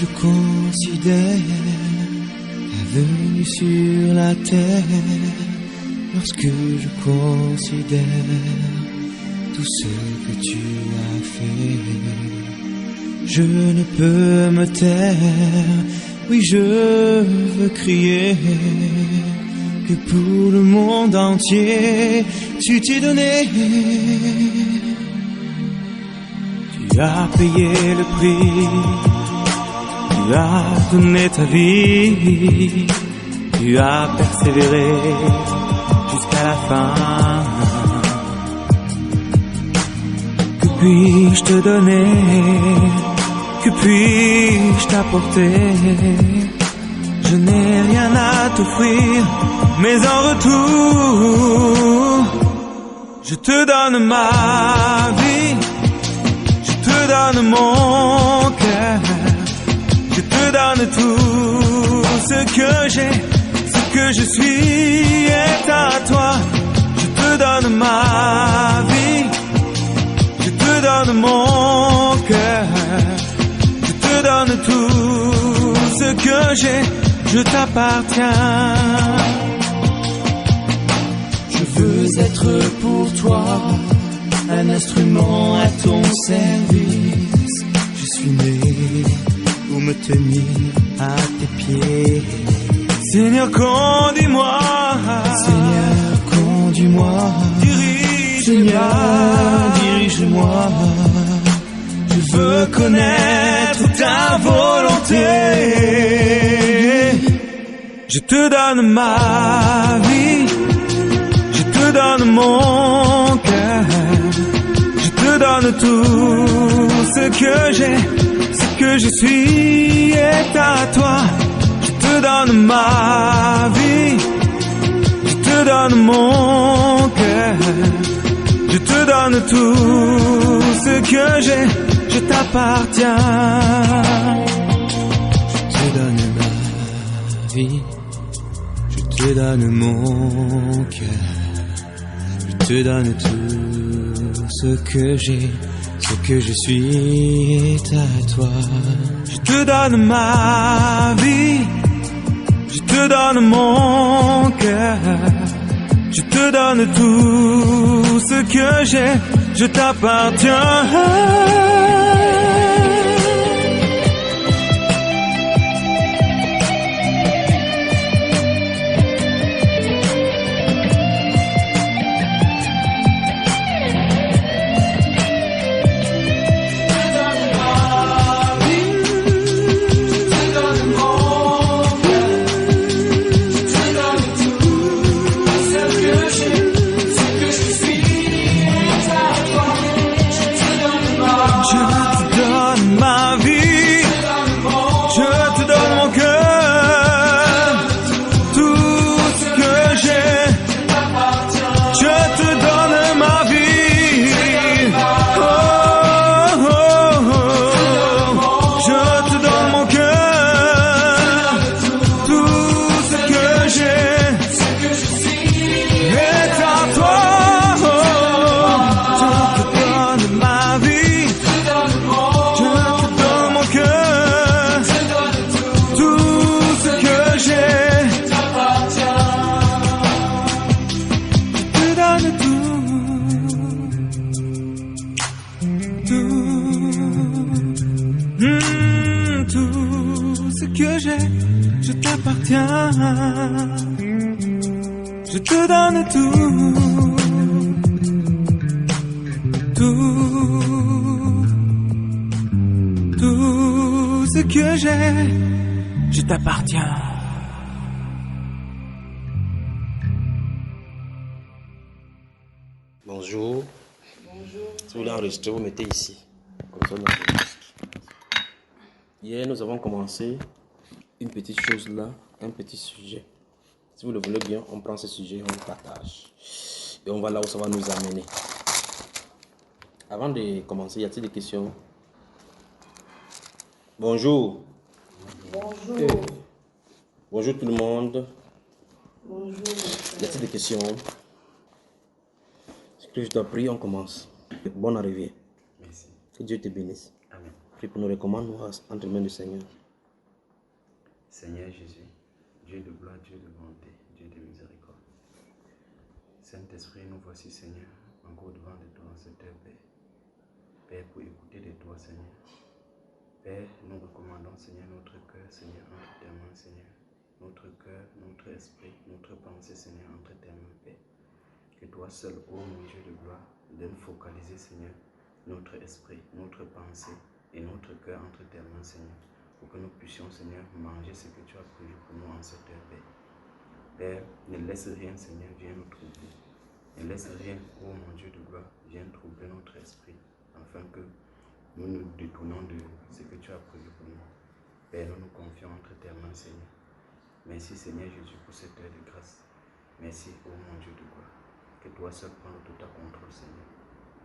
je considère ta venue sur la terre, lorsque je considère tout ce que tu as fait, je ne peux me taire, oui je veux crier que pour le monde entier tu t'es donné. Tu as payé le prix, tu as donné ta vie, tu as persévéré jusqu'à la fin. Que puis-je te donner? Que puis-je t'apporter? Je n'ai rien à t'offrir, mais en retour, je te donne ma vie, je te donne mon cœur, je te donne tout ce que j'ai, ce que je suis est à toi. Je te donne ma vie, je te donne mon cœur, je te donne tout ce que j'ai, je t'appartiens. Je veux être pour toi un instrument à ton service. Je suis né pour me tenir à tes pieds. Seigneur, conduis-moi. Seigneur, conduis-moi. Seigneur, dirige-moi. Je veux connaître ta volonté. Je te donne ma vie, je te donne mon cœur, je te donne tout ce que j'ai, ce que je suis est à toi. Je te donne ma vie, je te donne mon cœur, je te donne tout ce que j'ai, je t'appartiens. Je te donne ma vie, je te donne mon cœur, je te donne tout ce que j'ai, ce que je suis est à toi. Je te donne ma vie, je te donne mon cœur, je te donne tout ce que j'ai, je t'appartiens. Je te donne tout ce que j'ai, je t'appartiens. Bonjour. Bonjour. Si vous voulez enregistrer, vous mettez ici. Comme ça, on enregistre. Hier, nous avons commencé une petite chose là, un petit sujet. Si vous le voulez bien, on prend ce sujet, on le partage. Et on va là où ça va nous amener. Avant de commencer, y a-t-il des questions? Bonjour. Bonjour. Bonjour tout le monde. Bonjour. Y a-t-il des questions? Ce que je t'en prie, on commence. Bonne arrivée. Merci. Que Dieu te bénisse. Amen. Prie pour nous, recommande-nous entre les mains du Seigneur. Seigneur Jésus, Dieu de gloire, Dieu de bonté, Dieu de miséricorde. Saint-Esprit, nous voici, Seigneur, encore devant de toi en cette heure, Père. Père, pour écouter de toi, Seigneur. Père, nous recommandons, Seigneur, notre cœur, Seigneur, entre tes mains, Seigneur. Notre cœur, notre esprit, notre pensée, Seigneur, entre tes mains, Père. Que toi seul, ô mon Dieu de gloire, donne focaliser, Seigneur, notre esprit, notre pensée et notre cœur entre tes mains, Seigneur, pour que nous puissions, Seigneur, manger ce que tu as prévu pour nous en cette heure, Père. Père, ne laisse rien, Seigneur, viens nous troubler. Ne laisse rien, ô mon Dieu de gloire, viens troubler notre esprit, afin que nous nous détournons de ce que tu as prévu pour nous. Père, nous nous confions entre tes mains, Seigneur. Merci, Seigneur Jésus, pour cette heure de grâce. Merci, ô mon Dieu de gloire. Que toi seul prends tout à contrôle, Seigneur.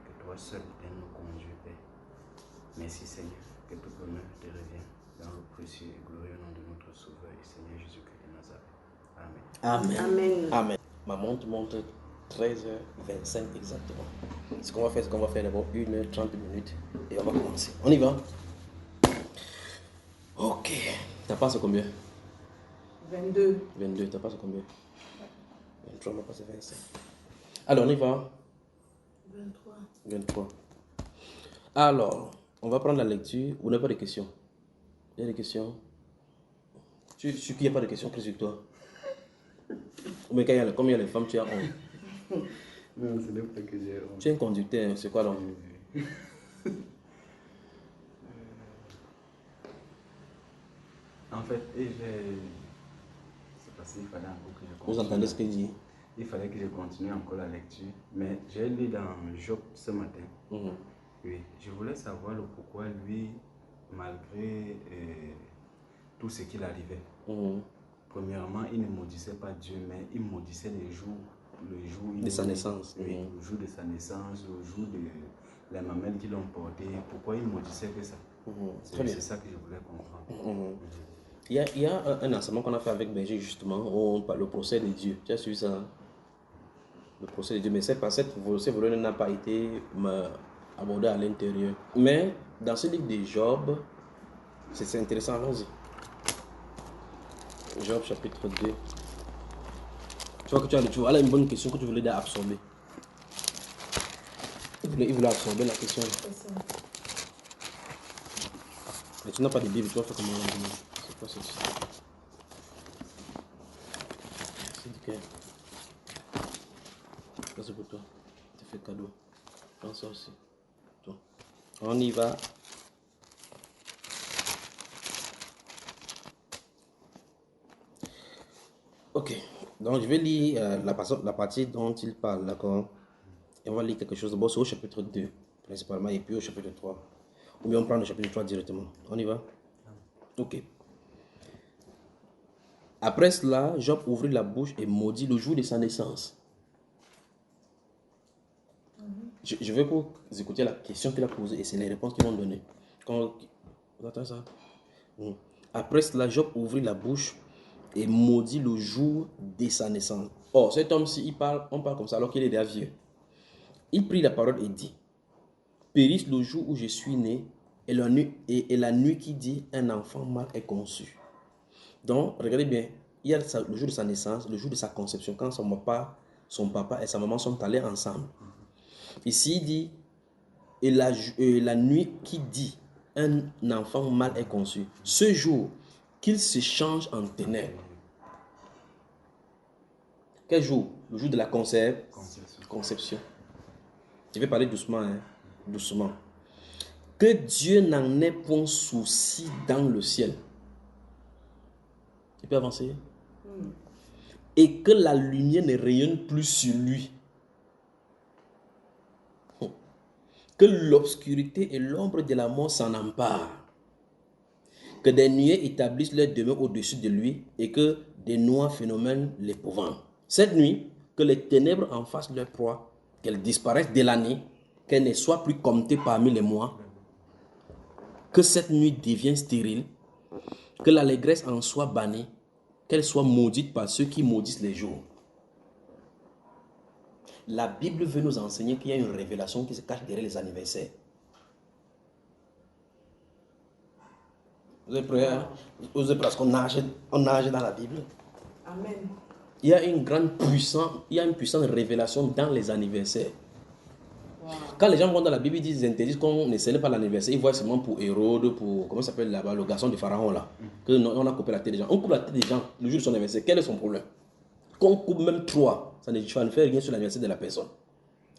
Que toi seul viens nous conduire, Père. Merci, Seigneur, que tout honneur te revient dans le précieux et glorieux nom de notre Sauveur et Seigneur Jésus-Christ de Nazareth. Amen. Amen. Amen. Amen. Ma montre montre 13h25 exactement. Ce qu'on va faire, c'est qu'on va faire d'abord 1h30 minutes et on va commencer. On y va? Ok. T'as passé combien? 22. 22. T'as passé combien? 23, on va passer 25. Alors, on y va? 23. 23. Alors, on va prendre la lecture. Vous n'avez pas de questions? Il y a des questions? Sur qui il n'y a pas de questions, prise sur toi. Mais comme il y a les femmes, tu as honte. Non, ce n'est pas que j'ai honte. Tu es un conducteur, c'est quoi donc? En fait, c'est parce qu'il fallait encore que je continue. Vous entendez ce qu'il dit? Il fallait que je continue encore la lecture. Mais j'ai lu dans Job ce matin. Mhm. Oui, je voulais savoir le pourquoi lui, malgré tout ce qu'il arrivait, Mhm. premièrement, il ne maudissait pas Dieu, mais il maudissait le jour où il De sa est né. naissance. Oui, Mhm. le jour de sa naissance, le jour de la mamelle qui l'ont porté. Pourquoi il maudissait que ça? Mhm. Très bien. C'est ça que je voulais comprendre. Mhm. Il y a un enseignement qu'on a fait avec Berger justement, où on parle le procès de Dieu. Tu as suivi ça? Hein? Le procès de Dieu. Mais cette volet n'a pas été abordé à l'intérieur. Mais dans ce livre de Job, c'est intéressant, allons-y. Job chapitre 2. Tu vois que tu vois là une bonne question que tu voulais absorber. Il voulait absorber la question. C'est ça. Mais tu n'as pas de Bible, tu vas faire comment? C'est quoi ceci? C'est du cœur. Ça c'est pour toi. Tu fais cadeau. Prends ça aussi. Toi. On y va. Ok. Donc je vais lire la partie dont il parle, d'accord? Et on va lire quelque chose d'abord au chapitre 2, principalement, et puis au chapitre 3. Ou bien on prend le chapitre 3 directement. On y va? Ok. Après cela, Job ouvrit la bouche et maudit le jour de sa naissance. Je vais que vous écoutiez la question qu'il a posée et c'est les réponses qu'ils vont donner. Vous entendez ça? Après cela, Job ouvrit la bouche et maudit le jour de sa naissance. Or, cet homme-ci, on parle comme ça alors qu'il est déjà vieux. Il prit la parole et dit: périsse le jour où je suis né et la nuit qui dit un enfant mal est conçu. Donc, regardez bien, il y a le jour de sa naissance, le jour de sa conception, quand son papa et sa maman sont allés ensemble. Ici, il dit, et la nuit qui dit un enfant mal est conçu. Ce jour, qu'il se change en ténèbres. Quel jour? Le jour de la conception. Je vais parler doucement, hein? Doucement. Que Dieu n'en ait point souci dans le ciel. Tu peux avancer? Et que la lumière ne rayonne plus sur lui. Que l'obscurité et l'ombre de la mort s'en emparent. Que des nuées établissent leur demeure au-dessus de lui et que des noirs phénomènes l'épouvantent. Cette nuit, que les ténèbres en fassent leur proie, qu'elles disparaissent de l'année, qu'elles ne soient plus comptées parmi les mois, que cette nuit devienne stérile, que l'allégresse en soit bannie, qu'elle soit maudite par ceux qui maudissent les jours. La Bible veut nous enseigner qu'il y a une révélation qui se cache derrière les anniversaires. Vous êtes prêts? Hein? Vous êtes prêts? Parce qu'on nage dans la Bible. Amen. Il y a une puissante révélation dans les anniversaires. Wow. Quand les gens vont dans la Bible, ils interdisent qu'on ne célèbre pas l'anniversaire. Ils voient seulement pour Hérode, pour, comment ça s'appelle là-bas, le garçon du pharaon là. On a coupé la tête des gens. On coupe la tête des gens le jour de son anniversaire. Quel est son problème? Qu'on coupe même 3, ça ne fait rien sur l'anniversaire de la personne.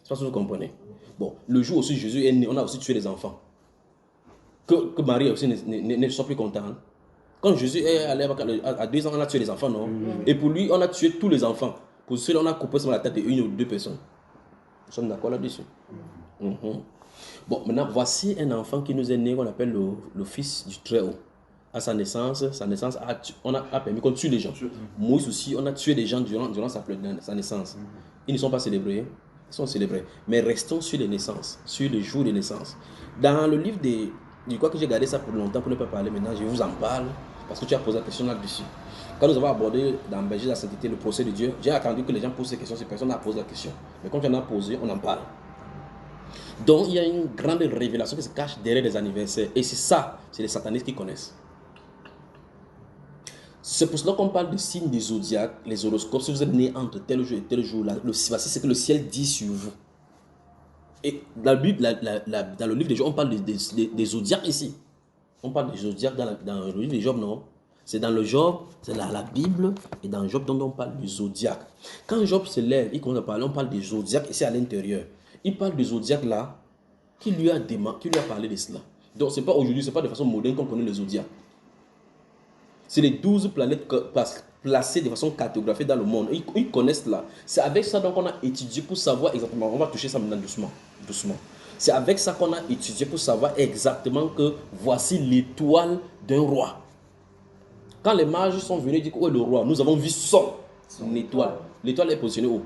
Je pense que vous comprenez. Bon, le jour aussi Jésus est né, on a aussi tué les enfants. Que Marie aussi ne soit plus contente. Quand Jésus est allé à 2 ans, on a tué les enfants, non? Et pour lui, on a tué tous les enfants. Pour ceux-là, on a coupé sur la tête de 1 ou 2 personnes. Nous sommes d'accord là-dessus. Bon, maintenant, voici un enfant qui nous est né, qu'on appelle le fils du Très-Haut. À sa naissance a permis qu'on tue les gens. Moïse aussi, on a tué les gens durant sa naissance. Ils ne sont pas célébrés, ils sont célébrés. Mais restons sur les naissances, sur les jours de naissance. Dans le livre je crois que j'ai gardé ça pour longtemps pour ne pas parler maintenant, je vous en parle, parce que tu as posé la question là-dessus. Quand nous avons abordé dans Berger de la sainteté le procès de Dieu, j'ai attendu que les gens posent ces questions, personne n'a posé la question. Mais quand tu en as posé, on en parle. Donc il y a une grande révélation qui se cache derrière les anniversaires. Et c'est ça, c'est les satanistes qui connaissent. C'est pour cela qu'on parle de signes des zodiaques, les horoscopes. Si vous êtes né entre tel jour et tel jour, voici ce que le ciel dit sur vous. Et dans la Bible, dans le livre de Job, on parle des zodiaques ici. On parle des zodiaques dans le livre de Job, non? C'est dans le Job, c'est la Bible, et dans Job, dont on parle du zodiaque. Quand Job se lève, il commence à parler, on parle des zodiaques ici à l'intérieur. Il parle du zodiaque là, qui lui a parlé de cela. Donc, ce n'est pas aujourd'hui, ce n'est pas de façon moderne qu'on connaît le zodiaque. C'est les 12 planètes placées de façon cartographiée dans le monde. Ils connaissent cela. C'est avec ça qu'on a étudié pour savoir exactement. On va toucher ça maintenant doucement. C'est avec ça qu'on a étudié pour savoir exactement que voici l'étoile d'un roi. Quand les mages sont venus dire où est le roi, nous avons vu son étoile. L'étoile est positionnée où?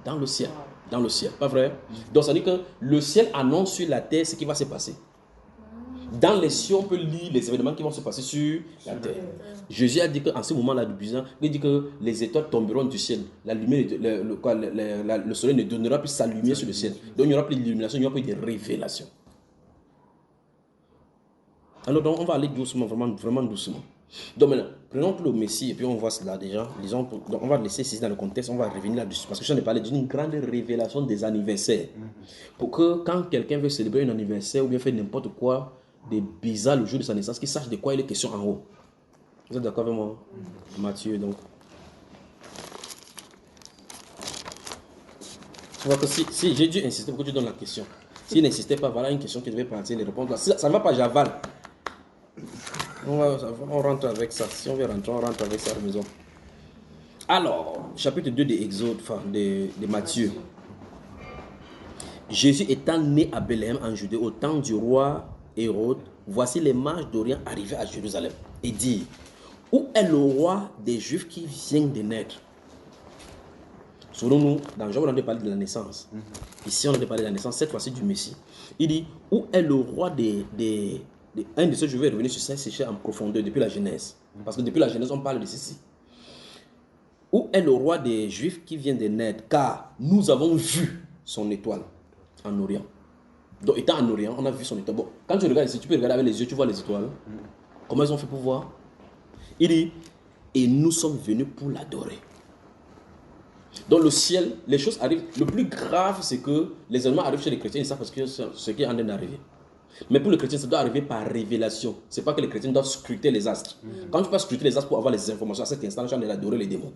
Dans le ciel. Dans le ciel, pas vrai? Donc ça veut dire que le ciel annonce sur la terre ce qui va se passer. Dans les cieux, on peut lire les événements qui vont se passer sur la terre. Jésus a dit qu'en ce moment-là, il dit que les étoiles tomberont du ciel. La lumière, le soleil ne donnera plus sa lumière sur le ciel. Donc il n'y aura plus d'illumination, il n'y aura plus de révélation. Alors donc, on va aller doucement, vraiment doucement. Donc maintenant, prenons tout le Messie et puis on voit cela déjà. Donc on va laisser ici dans le contexte, on va revenir là-dessus. Parce que j'en ai parlé d'une grande révélation des anniversaires. Pour que quand quelqu'un veut célébrer un anniversaire ou bien faire n'importe quoi de bizarre le jour de sa naissance, qu'il sache de quoi il est question en haut. Vous êtes d'accord avec moi? Matthieu, donc. Tu vois que si j'ai dû insister pour que tu donnes la question. S'il n'insistait pas, voilà une question qui devait partir, les réponses. Ça ne va pas, j'avale. On rentre avec ça. Si on veut rentrer, on rentre avec ça à la maison. Alors, chapitre 2 de Exode, de Matthieu. Jésus étant né à Bethléem en Judée au temps du roi Hérode, voici les mages d'Orient arrivés à Jérusalem et dit: où est le roi des Juifs qui vient de naître? Selon nous, dans Job, on a parlé de la naissance. Ici, on a parlé de la naissance, cette fois-ci du Messie. Il dit: où est le roi un de ceux, je vais revenir sur ça, c'est en profondeur depuis la Genèse. Parce que depuis la Genèse, on parle de ceci. Où est le roi des Juifs qui vient de naître? Car nous avons vu son étoile en Orient. Donc, étant en Orient, on a vu son étoile. Bon, quand tu regardes ici, tu peux regarder avec les yeux, tu vois les étoiles. Comment ils ont fait pour voir? Il dit: et nous sommes venus pour l'adorer. Dans le ciel, les choses arrivent. Le plus grave, c'est que les événements arrivent chez les chrétiens, ils savent parce que ce qui est en train d'arriver. Mais pour les chrétiens, ça doit arriver par révélation. Ce n'est pas que les chrétiens doivent scruter les astres. Quand tu peux scruter les astres pour avoir les informations, à cet instant, tu as adoré les démons.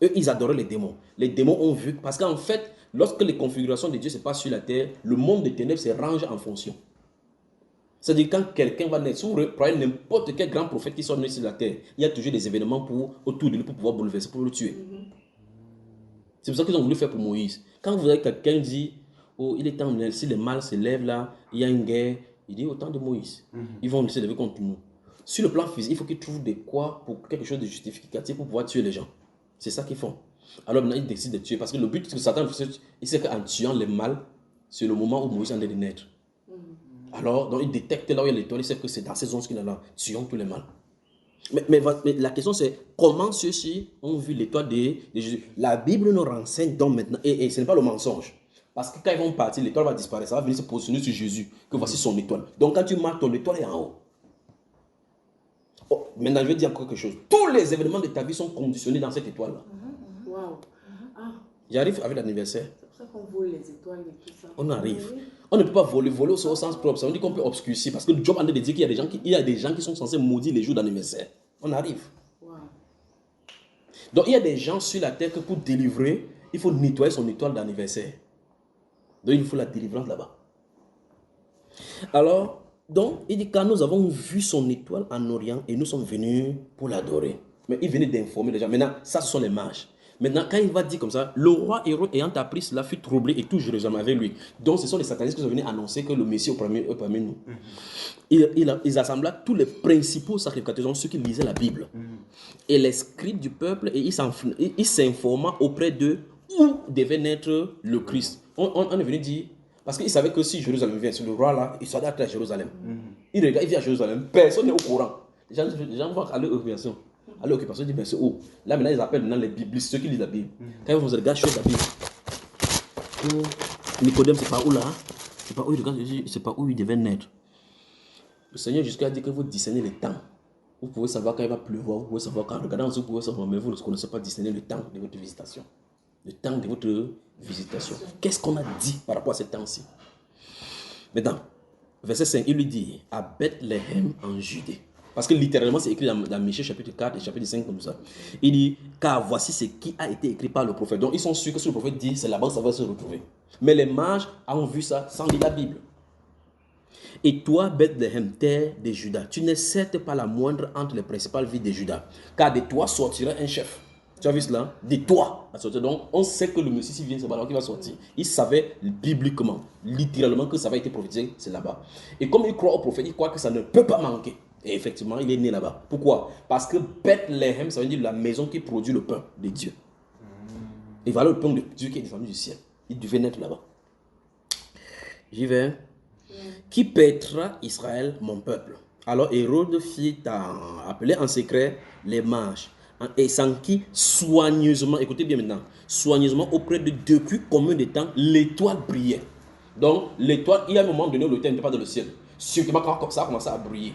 Eux, ils adoraient les démons. Les démons ont vu, parce qu'en fait, lorsque les configurations de Dieu se passent sur la terre, le monde des ténèbres se range en fonction. C'est-à-dire quand quelqu'un va naître, si vous prenez n'importe quel grand prophète qui soit né sur la terre, il y a toujours des événements autour de lui pour pouvoir bouleverser, pour le tuer. C'est pour ça qu'ils ont voulu faire pour Moïse. Quand vous avez quelqu'un qui dit: oh, il est temps, si les mâles se lèvent là, il y a une guerre, il dit: au temps de Moïse, ils vont se lever contre nous. Sur le plan physique, il faut qu'ils trouvent des quoi pour quelque chose de justificatif pour pouvoir tuer les gens. C'est ça qu'ils font. Alors maintenant, ils décident de tuer. Parce que le but que Satan, il sait qu'en tuant les mâles, c'est le moment où Moïse en est de naître. Alors, donc, il détecte là où il y a l'étoile, il sait que c'est dans ces zones qu'il est là, tuons tous les mâles. Mais la question c'est: comment ceux-ci ont vu l'étoile de Jésus? La Bible nous renseigne donc maintenant, et ce n'est pas le mensonge. Parce que quand ils vont partir, l'étoile va disparaître, ça va venir se positionner sur Jésus, que voici son étoile. Donc quand tu marques, ton étoile est en haut. maintenant je vais dire encore quelque chose. Tous les événements de ta vie sont conditionnés dans cette étoile-là. Wow. Ah, J'arrive avec l'anniversaire. c'est pour ça qu'on vole les étoiles et tout ça. On arrive. On ne peut pas voler au sens propre. Ça veut dire qu'on peut obscurcir. Parce que le job en est de dire qu'il y a des gens qui sont censés maudire les jours d'anniversaire. On arrive. Wow. Donc il y a des gens sur la terre que pour délivrer, il faut nettoyer son étoile d'anniversaire. Donc il faut la délivrance là-bas. Alors, donc il dit quand nous avons vu son étoile en Orient et nous sommes venus pour l'adorer. Mais il venait d'informer les gens. Maintenant, ça ce sont les mages. Maintenant, quand il va dire comme ça, le roi Hérode ayant appris cela fut troublé et tout Jérusalem avec lui. Donc ce sont les satanistes qui sont venus annoncer que le Messie est parmi nous. Ils assembla tous les principaux sacrificateurs, donc ceux qui lisaient la Bible. Et les scribes du peuple, et il s'informa auprès d'eux où devait naître le Christ. On est venu dire, parce qu'il savait que si Jérusalem vient, c'est le roi là, il s'adapte à Jérusalem. Il regarde, il vient à Jérusalem, personne n'est au courant. Les gens vont à l'occupation. À l'occupation, ils disent, mais c'est où? Là maintenant, ils appellent maintenant les biblistes, ceux qui lisent la Bible. Quand ils vont se regarder sur la Bible, Nicodème, c'est pas où là? C'est pas où il regarde, c'est pas où il devait naître. Le Seigneur jusqu'à dire que vous discernez le temps. Vous pouvez savoir quand il va pleuvoir, vous pouvez savoir quand, regardant, vous pouvez savoir, mais vous ne connaissez pas discerner le temps de votre visitation. Le temps de votre visitation. Qu'est-ce qu'on a dit par rapport à ce temps-ci? Maintenant, verset 5, il lui dit, à Bethléem en Judée. Parce que littéralement, c'est écrit dans Michée chapitre 4 et chapitre 5 comme ça. Il dit, car voici ce qui a été écrit par le prophète. Donc, ils sont sûrs que ce que le prophète dit, c'est là-bas que ça va se retrouver. Mais les mages ont vu ça sans lire la Bible. Et toi, Bethléem, terre de Juda, tu n'es certes pas la moindre entre les principales villes de Juda, car de toi sortira un chef. Tu as vu cela? De toi à sortir. Donc, on sait que le Messie, s'il vient, c'est là-bas qu'il va sortir. Il savait bibliquement, littéralement, que ça va être prophétisé, c'est là-bas. Et comme il croit au prophète, il croit que ça ne peut pas manquer. Et effectivement, il est né là-bas. Pourquoi? Parce que Bethléem, ça veut dire la maison qui produit le pain de Dieu. Et voilà le pain de Dieu qui est descendu du ciel. Il devait naître là-bas. J'y vais. Qui paîtra Israël, mon peuple? Alors Hérode fit appeler en secret les mages et s'enquit soigneusement, écoutez bien maintenant, soigneusement auprès de depuis combien de temps l'étoile brillait. Donc l'étoile, il y a un moment donné où l'étoile n'était pas dans le ciel. Sûrement quand ça a commencé à briller.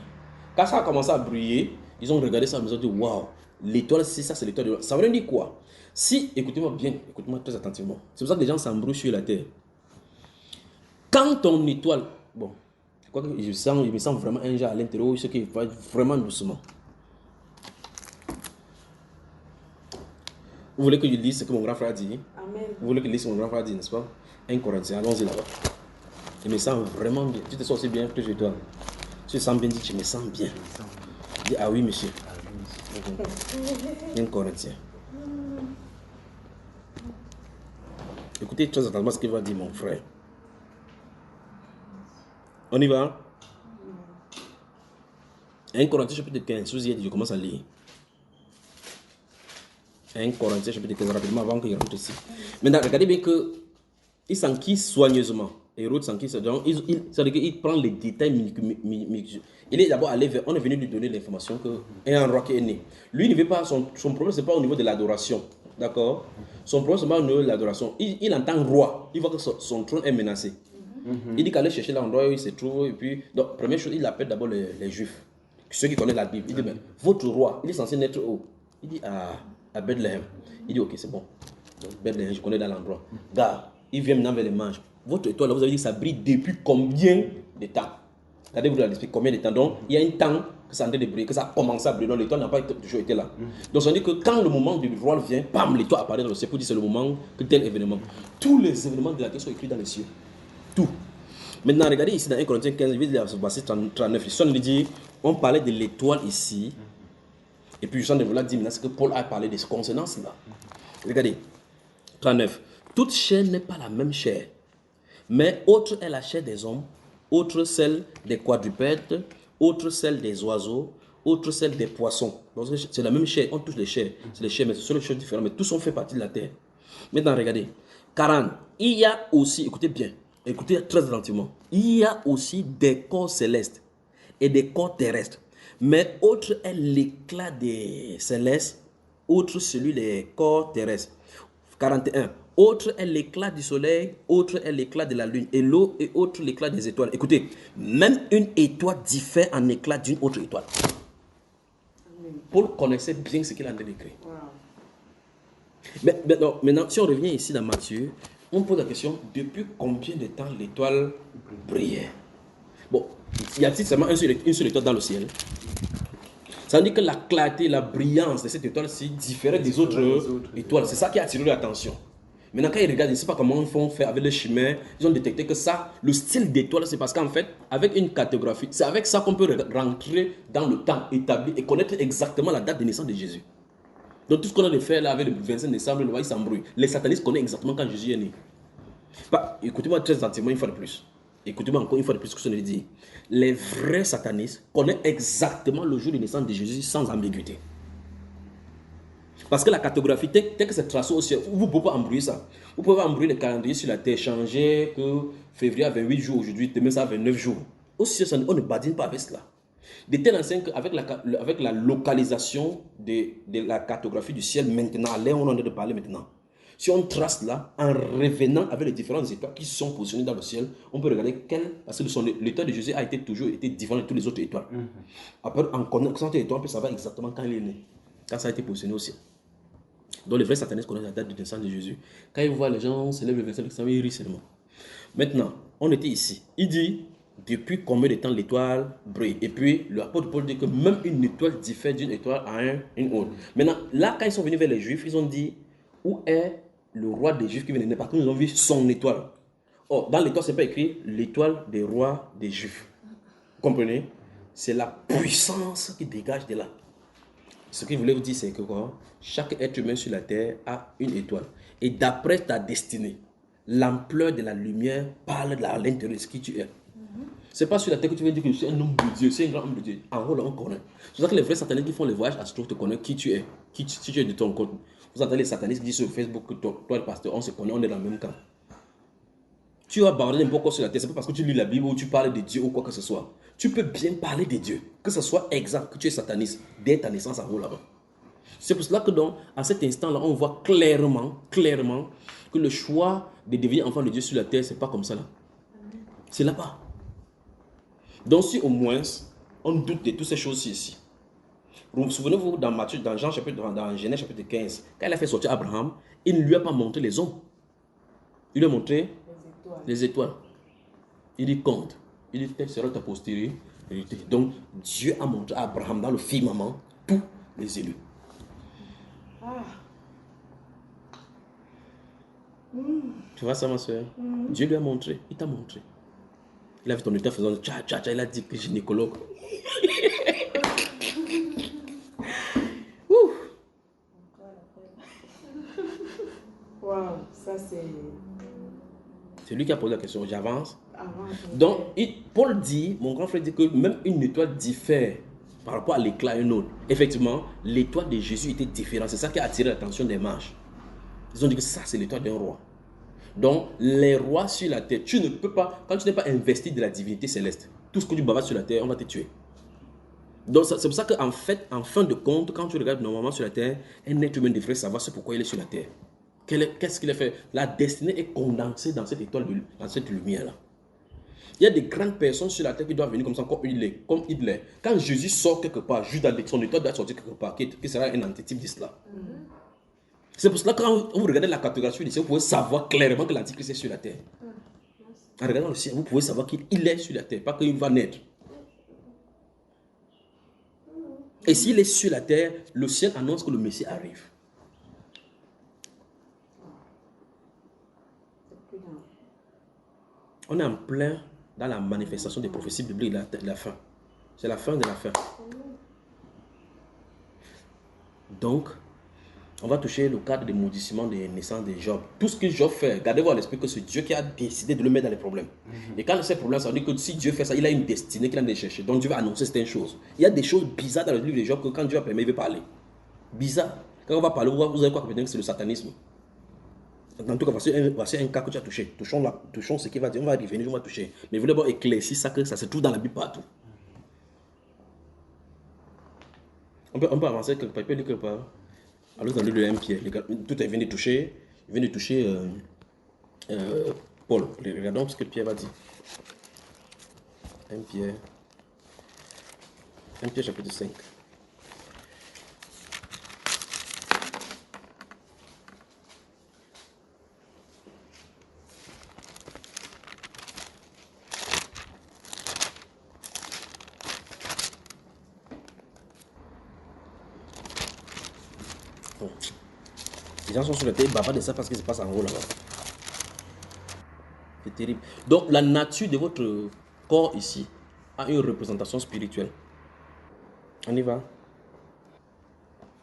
Quand ça a commencé à briller, ils ont regardé ça et ils ont dit waouh, l'étoile, c'est ça, c'est l'étoile de... Ça veut dire quoi? Si, écoutez-moi bien, écoutez-moi très attentivement. C'est pour ça que les gens s'embrouillent sur la terre. Quand ton étoile, bon, il me sent vraiment un genre à l'intérieur, ce qui va vraiment doucement. Vous voulez que je lise ce que mon grand frère dit? Amen. Vous voulez que je lise ce que mon grand frère dit, n'est-ce pas? 1 Corinthiens, allons-y là-bas. Je me sens vraiment bien. Tu te sens aussi bien que je dois. Tu te sens bien, dis je me sens bien. Dis ah oui, monsieur. 1 Corinthiens. Écoutez très attentivement ce qu'il va dire mon frère. On y va? 1 Corinthiens chapitre 15, je commence à lire. 1 Corinthiens chapitre 15, rapidement avant qu'il rentre ici. Maintenant, regardez bien que il s'enquille soigneusement. Hérode s'enquille soigneusement. C'est-à-dire qu'il prend les détails. Il est d'abord allé vers, on est venu lui donner l'information qu'il y a un roi qui est né. Lui, il ne veut pas, son problème, ce n'est pas au niveau de l'adoration. D'accord? Son problème, ce n'est pas au niveau de l'adoration. Il entend roi. Il voit que son trône est menacé. Il dit qu'aller chercher l'endroit où il se trouve. Et puis, donc, première chose, il appelle d'abord les Juifs. Ceux qui connaissent la Bible. Il dit, mais votre roi, il est censé naître où? Il dit, à Bethléem. Il dit, ok, c'est bon. Donc, Bethléem, je connais dans l'endroit. Gars, il vient maintenant vers les mages. Votre étoile, là, vous avez dit que ça brille depuis combien de temps? Regardez-vous dans l'esprit, combien de temps? Donc, il y a un temps que ça a briller, que ça a commencé à briller. Donc, l'étoile n'a pas toujours été là. Donc, ça veut dire que quand le moment du roi vient, bam, l'étoile apparaît dans le ciel pour dire c'est le moment que tel événement. Tous les événements de la terre sont écrits dans les cieux. Tout. Maintenant, regardez ici dans 1 Corinthiens 15, je vais dire verset 39. Il dit, on parlait de l'étoile ici. Et puis, je sens de vous dire maintenant, c'est que Paul a parlé de ces consonances-là. Regardez, 39. Toute chair n'est pas la même chair, mais autre est la chair des hommes, autre celle des quadrupèdes, autre celle des oiseaux, autre celle des poissons. Donc, c'est la même chair, on touche les chairs. C'est les chairs, mais ce sont les choses différentes, mais tous ont fait partie de la terre. Maintenant, regardez. 40. Il y a aussi, écoutez bien, écoutez très attentivement, il y a aussi des corps célestes et des corps terrestres. Mais autre est l'éclat des célestes, autre celui des corps terrestres. 41. Autre est l'éclat du soleil, autre est l'éclat de la lune, et l'eau et autre l'éclat des étoiles. Écoutez, même une étoile diffère en éclat d'une autre étoile. Paul connaissait bien ce qu'il a écrit. Wow. Mais maintenant, si on revient ici dans Matthieu, on pose la question, depuis combien de temps l'étoile brillait? Bon, il y a seulement une seule étoile dans le ciel. Ça veut dire que la clarté, la brillance de cette étoile-ci différait des autres étoiles. C'est ça qui a attiré l'attention. Maintenant, quand ils regardent, ils ne savent pas comment ils font faire avec les chimères. Ils ont détecté que ça, le style d'étoile, c'est parce qu'en fait, avec une cartographie, c'est avec ça qu'on peut rentrer dans le temps établi et connaître exactement la date de naissance de Jésus. Donc tout ce qu'on a de faire là avec le 25 décembre, le roi il s'embrouille. Les satanistes connaissent exactement quand Jésus est né. Bah, écoutez-moi très attentivement une fois de plus. Écoutez-moi encore une fois de plus ce que je viens de dire. Les vrais satanistes connaissent exactement le jour de naissance de Jésus sans ambiguïté. Parce que la cartographie, dès que c'est tracé au ciel, vous ne pouvez pas embrouiller ça. Vous pouvez pas embrouiller les calendriers sur la terre, changer que février a 28 jours aujourd'hui, demain ça a 29 jours. Au ciel, on ne badine pas avec cela. De telle enseigne qu'avec la localisation de la cartographie du ciel maintenant, à l'heure où on est en train de parler maintenant, si on trace là, en revenant avec les différentes étoiles qui sont positionnées dans le ciel, on peut regarder parce que l'étoile de Jésus a toujours été différent de toutes les autres étoiles. Après, en connaissant l'étoile, on peut savoir exactement quand il est né, quand ça a été positionné au ciel. Donc les vrais satanistes connaissent la date de naissance de Jésus. Quand ils voient les gens célèbrent le 25 décembre, ils rient seulement. Maintenant, on était ici. Il dit, depuis combien de temps l'étoile brille? Et puis, l'apôtre Paul dit que même une étoile diffère d'une étoile à une autre. Maintenant, là, quand ils sont venus vers les Juifs, ils ont dit, où est le roi des Juifs qui vient de naître? Parce que nous avons vu son étoile. Or, dans l'étoile, ce n'est pas écrit l'étoile des rois des Juifs. Vous comprenez? C'est la puissance qui dégage de là. Ce qu'il voulait vous dire, c'est que quoi? Chaque être humain sur la terre a une étoile. Et d'après ta destinée, l'ampleur de la lumière parle de l'intérieur de ce qui tu es. C'est pas sur la terre que tu viens dire que je suis un homme de Dieu, c'est un grand homme de Dieu. En haut, là, on connaît. C'est pour ça que les vrais satanistes qui font les voyages astraux te connaissent qui tu es. Qui tu es de ton côté. Vous entendez les satanistes qui disent sur Facebook que toi, le pasteur, on se connaît, on est dans le même camp. Tu vas bavarder n'importe quoi sur la terre, c'est pas parce que tu lis la Bible ou tu parles de Dieu ou quoi que ce soit. Tu peux bien parler de Dieu, que ce soit exact, que tu es sataniste, dès ta naissance en haut là-bas. C'est pour cela que donc, à cet instant-là, on voit clairement que le choix de devenir enfant de Dieu sur la terre, c'est pas comme ça là. C'est là-bas. Donc si au moins, on doute de toutes ces choses-ci ici. Souvenez-vous dans Matthieu, dans Genèse chapitre 15, quand il a fait sortir Abraham, il ne lui a pas montré les hommes. Il lui a montré les étoiles. Il dit compte. Il dit telle sera ta postérité. Donc Dieu a montré à Abraham dans le firmament tous les élus. Tu vois ça ma soeur? Dieu lui a montré. Il t'a montré. Il a vu ton état faisant tcha tcha tcha. Il a dit que gynécologue. Waouh, ça c'est... C'est lui qui a posé la question. J'avance. Donc, Paul dit, mon grand frère dit que même une étoile diffère par rapport à l'éclat et une autre. Effectivement, l'étoile de Jésus était différente. C'est ça qui a attiré l'attention des mages. Ils ont dit que ça, c'est l'étoile d'un roi. Donc, les rois sur la terre, tu ne peux pas, quand tu n'es pas investi de la divinité céleste, tout ce que tu bavardes sur la terre, on va te tuer. Donc, c'est pour ça qu'en fait, en fin de compte, quand tu regardes normalement sur la terre, un être humain devrait savoir ce pourquoi il est sur la terre. Qu'est-ce qu'il a fait? La destinée est condensée dans cette étoile, dans cette lumière-là. Il y a des grandes personnes sur la terre qui doivent venir comme ça, comme Hitler. Quand Jésus sort quelque part, Judas, son étoile doit sortir quelque part, qui sera un antitype d'islam. C'est pour cela que quand vous regardez la cartographie du ciel, vous pouvez savoir clairement que l'antichrist est sur la terre. En regardant le ciel, vous pouvez savoir qu'il est sur la terre, pas qu'il va naître. Et s'il est sur la terre, le ciel annonce que le Messie arrive. On est en plein dans la manifestation des prophéties bibliques de la fin. C'est la fin de la fin. Donc, on va toucher le cadre des maudissements des naissances de Job. Tout ce que Job fait, gardez-vous à l'esprit que c'est Dieu qui a décidé de le mettre dans les problèmes. Et quand ces problèmes, ça veut dire que si Dieu fait ça, il a une destinée qu'il a de chercher. Donc Dieu va annoncer certaines choses. Il y a des choses bizarres dans le livre de Job que quand Dieu a permis, il veut parler. Bizarre. Quand on va parler, vous allez quoi que c'est le satanisme. En tout cas, voici un cas que tu as touché. Touchons ce qu'il va dire. On va y revenir, on va toucher. Mais vous voulez d'abord éclaircir ça, que ça se trouve dans la Bible partout. On peut avancer quelque part. Il peut dire quelque part. Alors dans le livre de 1 Pierre, tout est venu toucher. Il vient de toucher Paul. Regardons ce que Pierre va dire. 1 Pierre chapitre 5. Les gens sont sur la terre, ils bavardent de ça parce que ça passe en haut là-bas. C'est terrible. Donc la nature de votre corps ici a une représentation spirituelle. On y va.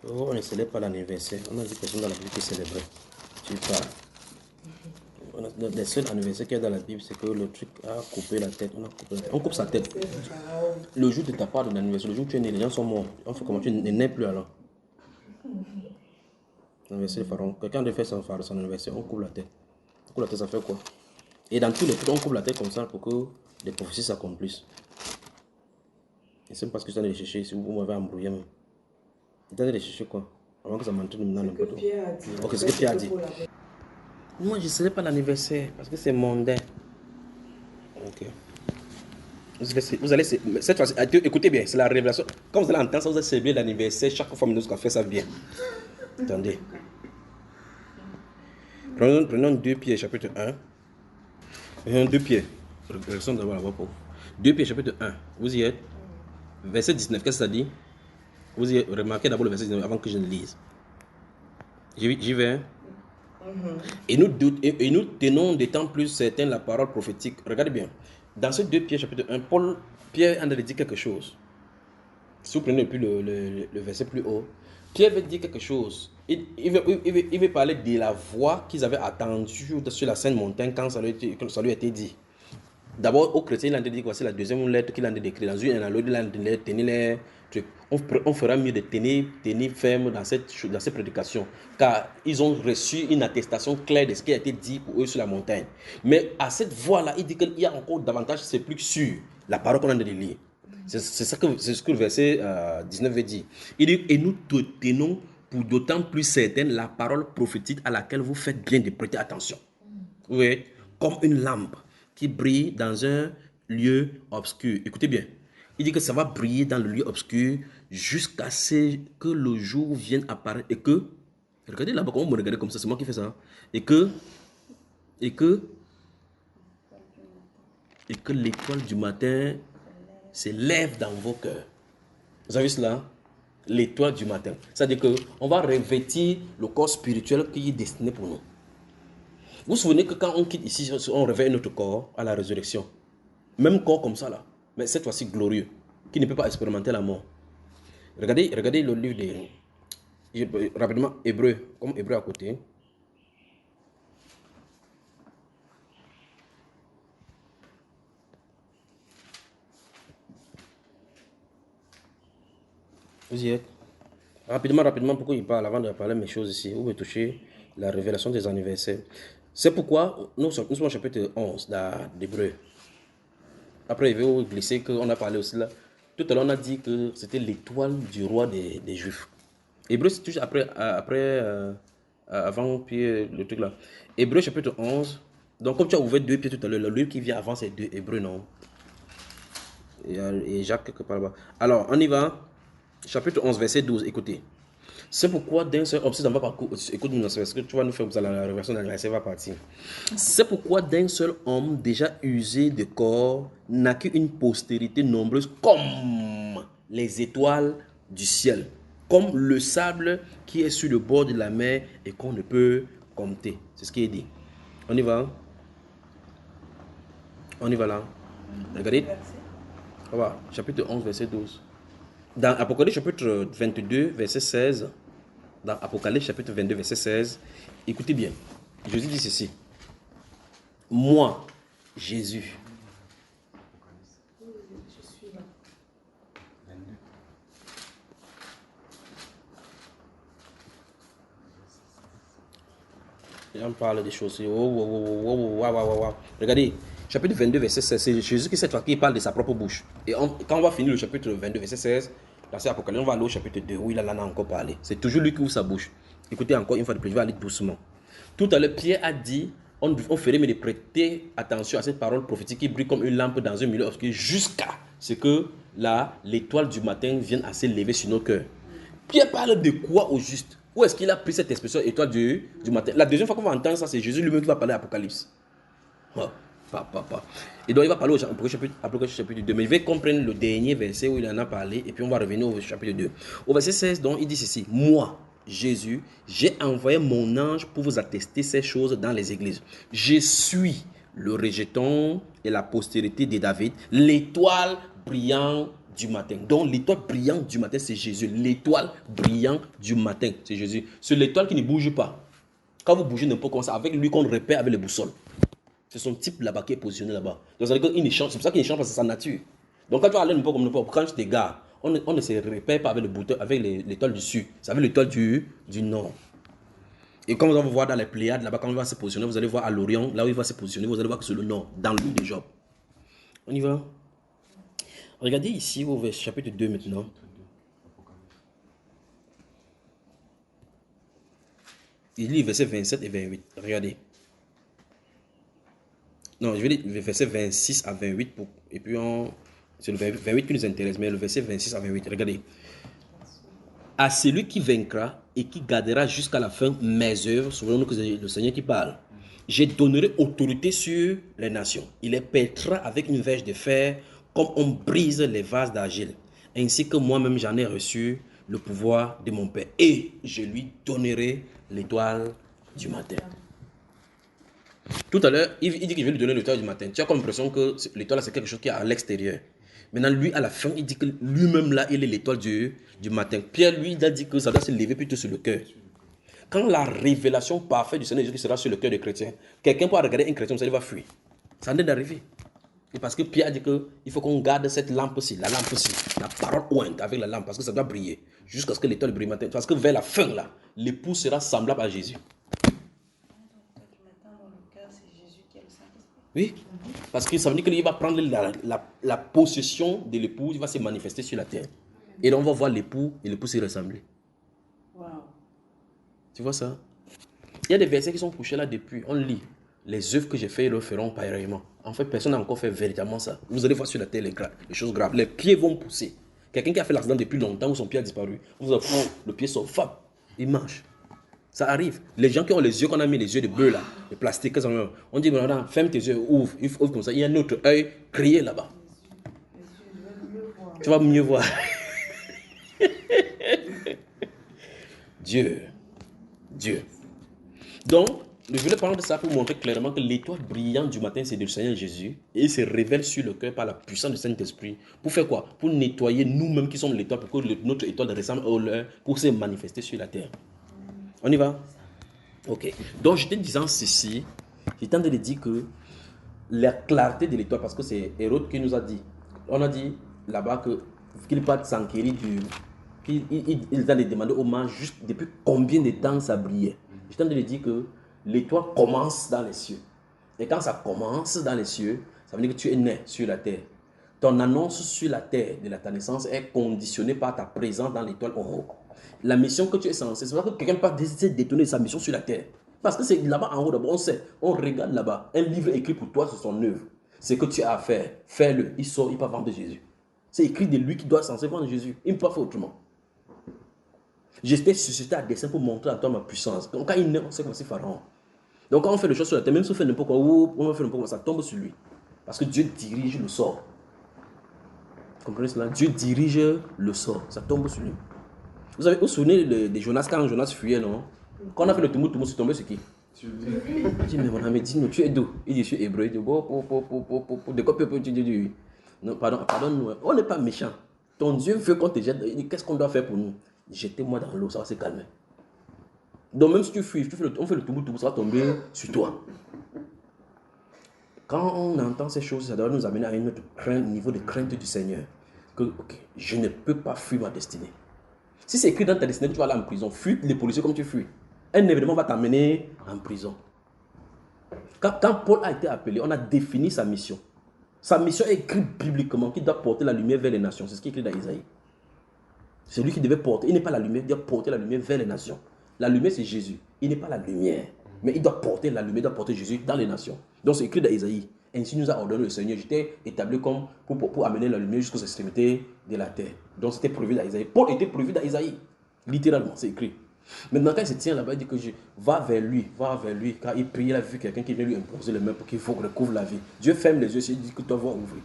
Oh, on ne célèbre pas l'anniversaire. On a dit personne dans la Bible qui célébrait. Tu parles. Le seul anniversaire qu'il y a dans la Bible, c'est que le truc a coupé la tête. On coupe sa tête. Le jour de ta part de l'anniversaire, le jour où tu es né, les gens sont morts. On fait comment tu ne nais plus alors. L'anniversaire de Pharaon. Quelqu'un de faire son anniversaire, on coupe la tête. On coupe la tête, ça fait quoi? Et dans tous les trucs, on coupe la tête comme ça pour que les prophéties s'accomplissent. Et c'est parce que je suis allé les chercher, si vous m'avez embrouillé même. Tu es allé les chercher quoi? Avant que ça m'entraîne maintenant n'importe où. Ok, c'est ce que Pierre a dit. Moi, je ne célèbre pas l'anniversaire parce que c'est mondain. Ok. Vous allez cette fois-ci, écoutez bien, c'est la révélation. Quand vous allez entendre ça, vous allez célébrer l'anniversaire. Chaque fois, nous allons faire ça bien. Attendez. Prenons 2 Pierre, chapitre 1. 2 Pierre. Regardons d'abord là-bas pour. 2 Pierre, chapitre 1. Vous y êtes? Verset 19, qu'est-ce que ça dit? Vous y êtes? Remarquez d'abord le verset 19 avant que je ne lise. J'y vais. Et nous tenons d'autant plus certains la parole prophétique. Regardez bien. Dans ce 2 Pierre chapitre 1, Pierre en a dit quelque chose. Si vous prenez le verset plus haut, Pierre veut dire quelque chose. Il veut parler de la voix qu'ils avaient attendue sur la Sainte Montagne quand ça lui a été dit. D'abord, aux chrétiens, il a dit que c'est la deuxième lettre qu'il a décrite. Dans une analogie, il a dit tenir les trucs. On fera mieux de tenir ferme dans cette prédication. Car ils ont reçu une attestation claire de ce qui a été dit pour eux sur la montagne. Mais à cette voix-là, il dit qu'il y a encore davantage, c'est plus sûr, la parole qu'on a de lire. C'est ce que le verset 19 veut dire. Il dit, et nous te tenons pour d'autant plus certaine la parole prophétique à laquelle vous faites bien de prêter attention. Oui, comme une lampe qui brille dans un lieu obscur. Écoutez bien. Il dit que ça va briller dans le lieu obscur jusqu'à ce que le jour vienne apparaître et que, regardez là-bas, comment vous me regardez comme ça, c'est moi qui fais ça. Et que l'étoile du matin se lève dans vos cœurs. Vous avez vu cela? L'étoile du matin. C'est-à-dire qu'on va revêtir le corps spirituel qui est destiné pour nous. Vous vous souvenez que quand on quitte ici, on réveille notre corps à la résurrection. Même corps comme ça là, mais cette fois-ci glorieux, qui ne peut pas expérimenter la mort. Regardez le livre rapidement, Hébreu, comme Hébreu à côté. Vous y êtes? Rapidement, pourquoi il parle avant de parler mes choses ici? Vous pouvez toucher la révélation des anniversaires. C'est pourquoi nous sommes au chapitre 11 d'Hébreu. Après, il veut glisser qu'on a parlé aussi là. Tout à l'heure, on a dit que c'était l'étoile du roi des Juifs. Hébreu, c'est toujours avant Pierre, le truc là. Hébreu chapitre 11. Donc, comme tu as ouvert 2 Pierre tout à l'heure, le livre qui vient avant, c'est 2 Hébreu, non? Et Jacques, quelque part là-bas. Alors, on y va. Chapitre 11, verset 12, écoutez. C'est pourquoi d'un seul homme, écoute-nous, parce que tu vas nous faire la révélation de l'anniversaire va partir. C'est pourquoi d'un seul homme déjà usé de corps naquit une postérité nombreuse comme les étoiles du ciel, comme le sable qui est sur le bord de la mer et qu'on ne peut compter. C'est ce qui est dit. On y va. On y va là. Regardez. Voilà, chapitre 11, verset 12. Dans Apocalypse chapitre 22, verset 16, dans Apocalypse chapitre 22, verset 16, écoutez bien, Jésus dit ceci. Moi, Jésus. Je suis là. Et on parle des choses. Regardez, chapitre 22, verset 16, c'est Jésus qui cette fois qui parle de sa propre bouche. Et quand on va finir le chapitre 22, verset 16, dans cet Apocalypse, on va aller au chapitre 2 où il en a encore parlé. C'est toujours lui qui ouvre sa bouche. Écoutez encore une fois de plus, je vais aller doucement. Tout à l'heure, Pierre a dit, on ferait mais de prêter attention à cette parole prophétique qui brille comme une lampe dans un milieu obscur jusqu'à ce que l'étoile du matin vienne à s'élever sur nos cœurs. Pierre parle de quoi au juste? Où est-ce qu'il a pris cette expression étoile du matin? La deuxième fois qu'on va entendre ça, c'est Jésus lui-même qui va parler à l'Apocalypse. Oh. Et donc il va parler au chapitre 2, mais il va comprendre le dernier verset où il en a parlé, et puis on va revenir au chapitre 2. Au verset 16, donc il dit ceci, moi, Jésus, j'ai envoyé mon ange pour vous attester ces choses dans les églises. Je suis le rejeton et la postérité de David, l'étoile brillante du matin. Donc l'étoile brillante du matin, c'est Jésus. L'étoile brillante du matin, c'est Jésus. C'est l'étoile qui ne bouge pas. Quand vous bougez n'importe comment, c'est avec lui qu'on repère avec les boussoles. C'est son type là-bas qui est positionné là-bas. Donc ça veut dire qu'il ne change. C'est pour ça qu'il ne change parce que c'est sa nature. Donc quand tu vas aller n'importe comment, quand tu t'égares, on ne se repère pas avec le bouton, avec l'étoile du sud. C'est avec l'étoile du nord. Et quand vous allez voir dans les Pléiades, là-bas, quand il va se positionner, vous allez voir à l'Orient, là où il va se positionner, vous allez voir que c'est le nord, dans le livre de Job. On y va. Regardez ici au chapitre 2 maintenant. Il lit versets 27 et 28. Regardez. Non, je vais lire le verset 26 à 28. Et puis, c'est le 28 qui nous intéresse, mais le verset 26 à 28. Regardez. À celui qui vaincra et qui gardera jusqu'à la fin mes œuvres, souvenons-nous que c'est le Seigneur qui parle. Je donnerai autorité sur les nations. Il les pètera avec une verge de fer, comme on brise les vases d'argile. Ainsi que moi-même j'en ai reçu le pouvoir de mon Père. Et je lui donnerai l'étoile du matin. Tout à l'heure, il dit que je vais lui donner l'étoile du matin. Tu as comme l'impression que l'étoile, c'est quelque chose qui est à l'extérieur. Maintenant, lui, à la fin, il dit que lui-même, là, il est l'étoile du matin. Pierre, lui, il a dit que ça doit se lever plutôt sur le cœur. Quand la révélation parfaite du Seigneur Jésus sera sur le cœur des chrétiens, quelqu'un peut regarder un chrétien, ça va fuir. Ça en est d'arriver. Et parce que Pierre a dit qu'il faut qu'on garde cette lampe-ci, la lampe-ci, la parole ointe avec la lampe, parce que ça doit briller, jusqu'à ce que l'étoile brille matin. Parce que vers la fin, là, l'époux sera semblable à Jésus. Oui, parce que ça veut dire qu'il va prendre la possession de l'époux, il va se manifester sur la terre. Et là, on va voir l'époux et l'époux s'y ressembler. Wow. Tu vois ça? Il y a des versets qui sont couchés là depuis. On lit. Les œuvres que j'ai faites, ils le feront pareillement. En fait, personne n'a encore fait véritablement ça. Vous allez voir sur la terre les choses graves. Les pieds vont pousser. Quelqu'un qui a fait l'accident depuis longtemps où son pied a disparu, vous allez voir, le pied sort, fap, il marche. Ça arrive. Les gens qui ont les yeux qu'on a mis, les yeux de bleu là, les plastiques, on dit, maintenant, ferme tes yeux, ouvre comme ça. Il y a un autre œil crié là-bas. Tu vas mieux voir. Dieu. Donc, je voulais parler de ça pour montrer clairement que l'étoile brillante du matin, c'est du Seigneur Jésus. Et il se révèle sur le cœur par la puissance du Saint-Esprit. Pour faire quoi? Pour nettoyer nous-mêmes qui sommes l'étoile, pour que notre étoile ressemble au leur, pour se manifester sur la terre. On y va? Ok. Donc, je te disant ceci, j'étais en train de dire que la clarté de l'étoile, parce que c'est Hérode qui nous a dit. On a dit là-bas qu'il part s'enquérir il a demandé au mage juste depuis combien de temps ça brillait. J'étais en train de dire que l'étoile commence dans les cieux. Et quand ça commence dans les cieux, ça veut dire que tu es né sur la terre. Ton annonce sur la terre de ta naissance est conditionnée par ta présence dans l'étoile en haut. La mission que tu es censé, c'est pas que quelqu'un peut décider de détourner sa mission sur la terre. Parce que c'est là-bas en haut d'abord, on sait, on regarde là-bas, un livre écrit pour toi sur son œuvre. C'est que tu as à faire, fais-le. Il sort, il peut vendre Jésus. C'est écrit de lui qui doit censé vendre Jésus. Il ne peut pas faire autrement. J'étais suscité à dessein pour montrer à toi ma puissance. Donc quand il naît, on sait comme c'est Pharaon. Donc quand on fait les choses sur la terre, même si on fait n'importe quoi, on fait n'importe quoi, ça tombe sur lui. Parce que Dieu dirige le sort. Vous comprenez cela? Dieu dirige le sort. Ça tombe sur lui. Vous vous souvenez de Jonas, quand Jonas fuyait, non? Quand on a fait le tout c'est tombé sur qui? Il dit, mais mon ami, dis-nous, tu es d'où? Il dit, je suis hébreu. Il dit, de quoi tu dis? Non, pardonne-nous. On n'est pas méchant. Ton Dieu veut qu'on te jette. Il dit, qu'est-ce qu'on doit faire pour nous? Jetez-moi dans l'eau, ça va se calmer. Donc même si tu fuis, on fait le tout, ça va tomber sur toi. Quand on entend ces choses, ça doit nous amener à un autre niveau de crainte du Seigneur. Que je ne peux pas fuir ma destinée. Si c'est écrit dans ta destinée, tu vas aller en prison. Fuis les policiers comme tu fuis. Un événement va t'amener en prison. Quand Paul a été appelé, on a défini sa mission. Sa mission est écrite bibliquement, qu'il doit porter la lumière vers les nations. C'est ce qui est écrit dans Isaïe. C'est lui qui devait porter. Il n'est pas la lumière, il doit porter la lumière vers les nations. La lumière, c'est Jésus. Il n'est pas la lumière. Mais il doit porter la lumière, il doit porter Jésus dans les nations. Donc c'est écrit dans Isaïe. Ainsi nous a ordonné le Seigneur. J'étais établi comme pour amener la lumière jusqu'aux extrémités de la terre. Donc c'était prévu dans Isaïe. Paul était prévu dans Isaïe. Littéralement, c'est écrit. Maintenant, quand il se tient là-bas, il dit que je va vers lui. Quand il prie, il a vu quelqu'un qui vient lui imposer les mains pour qu'il recouvre la vie. Dieu ferme les yeux, il dit que toi vas ouvrir.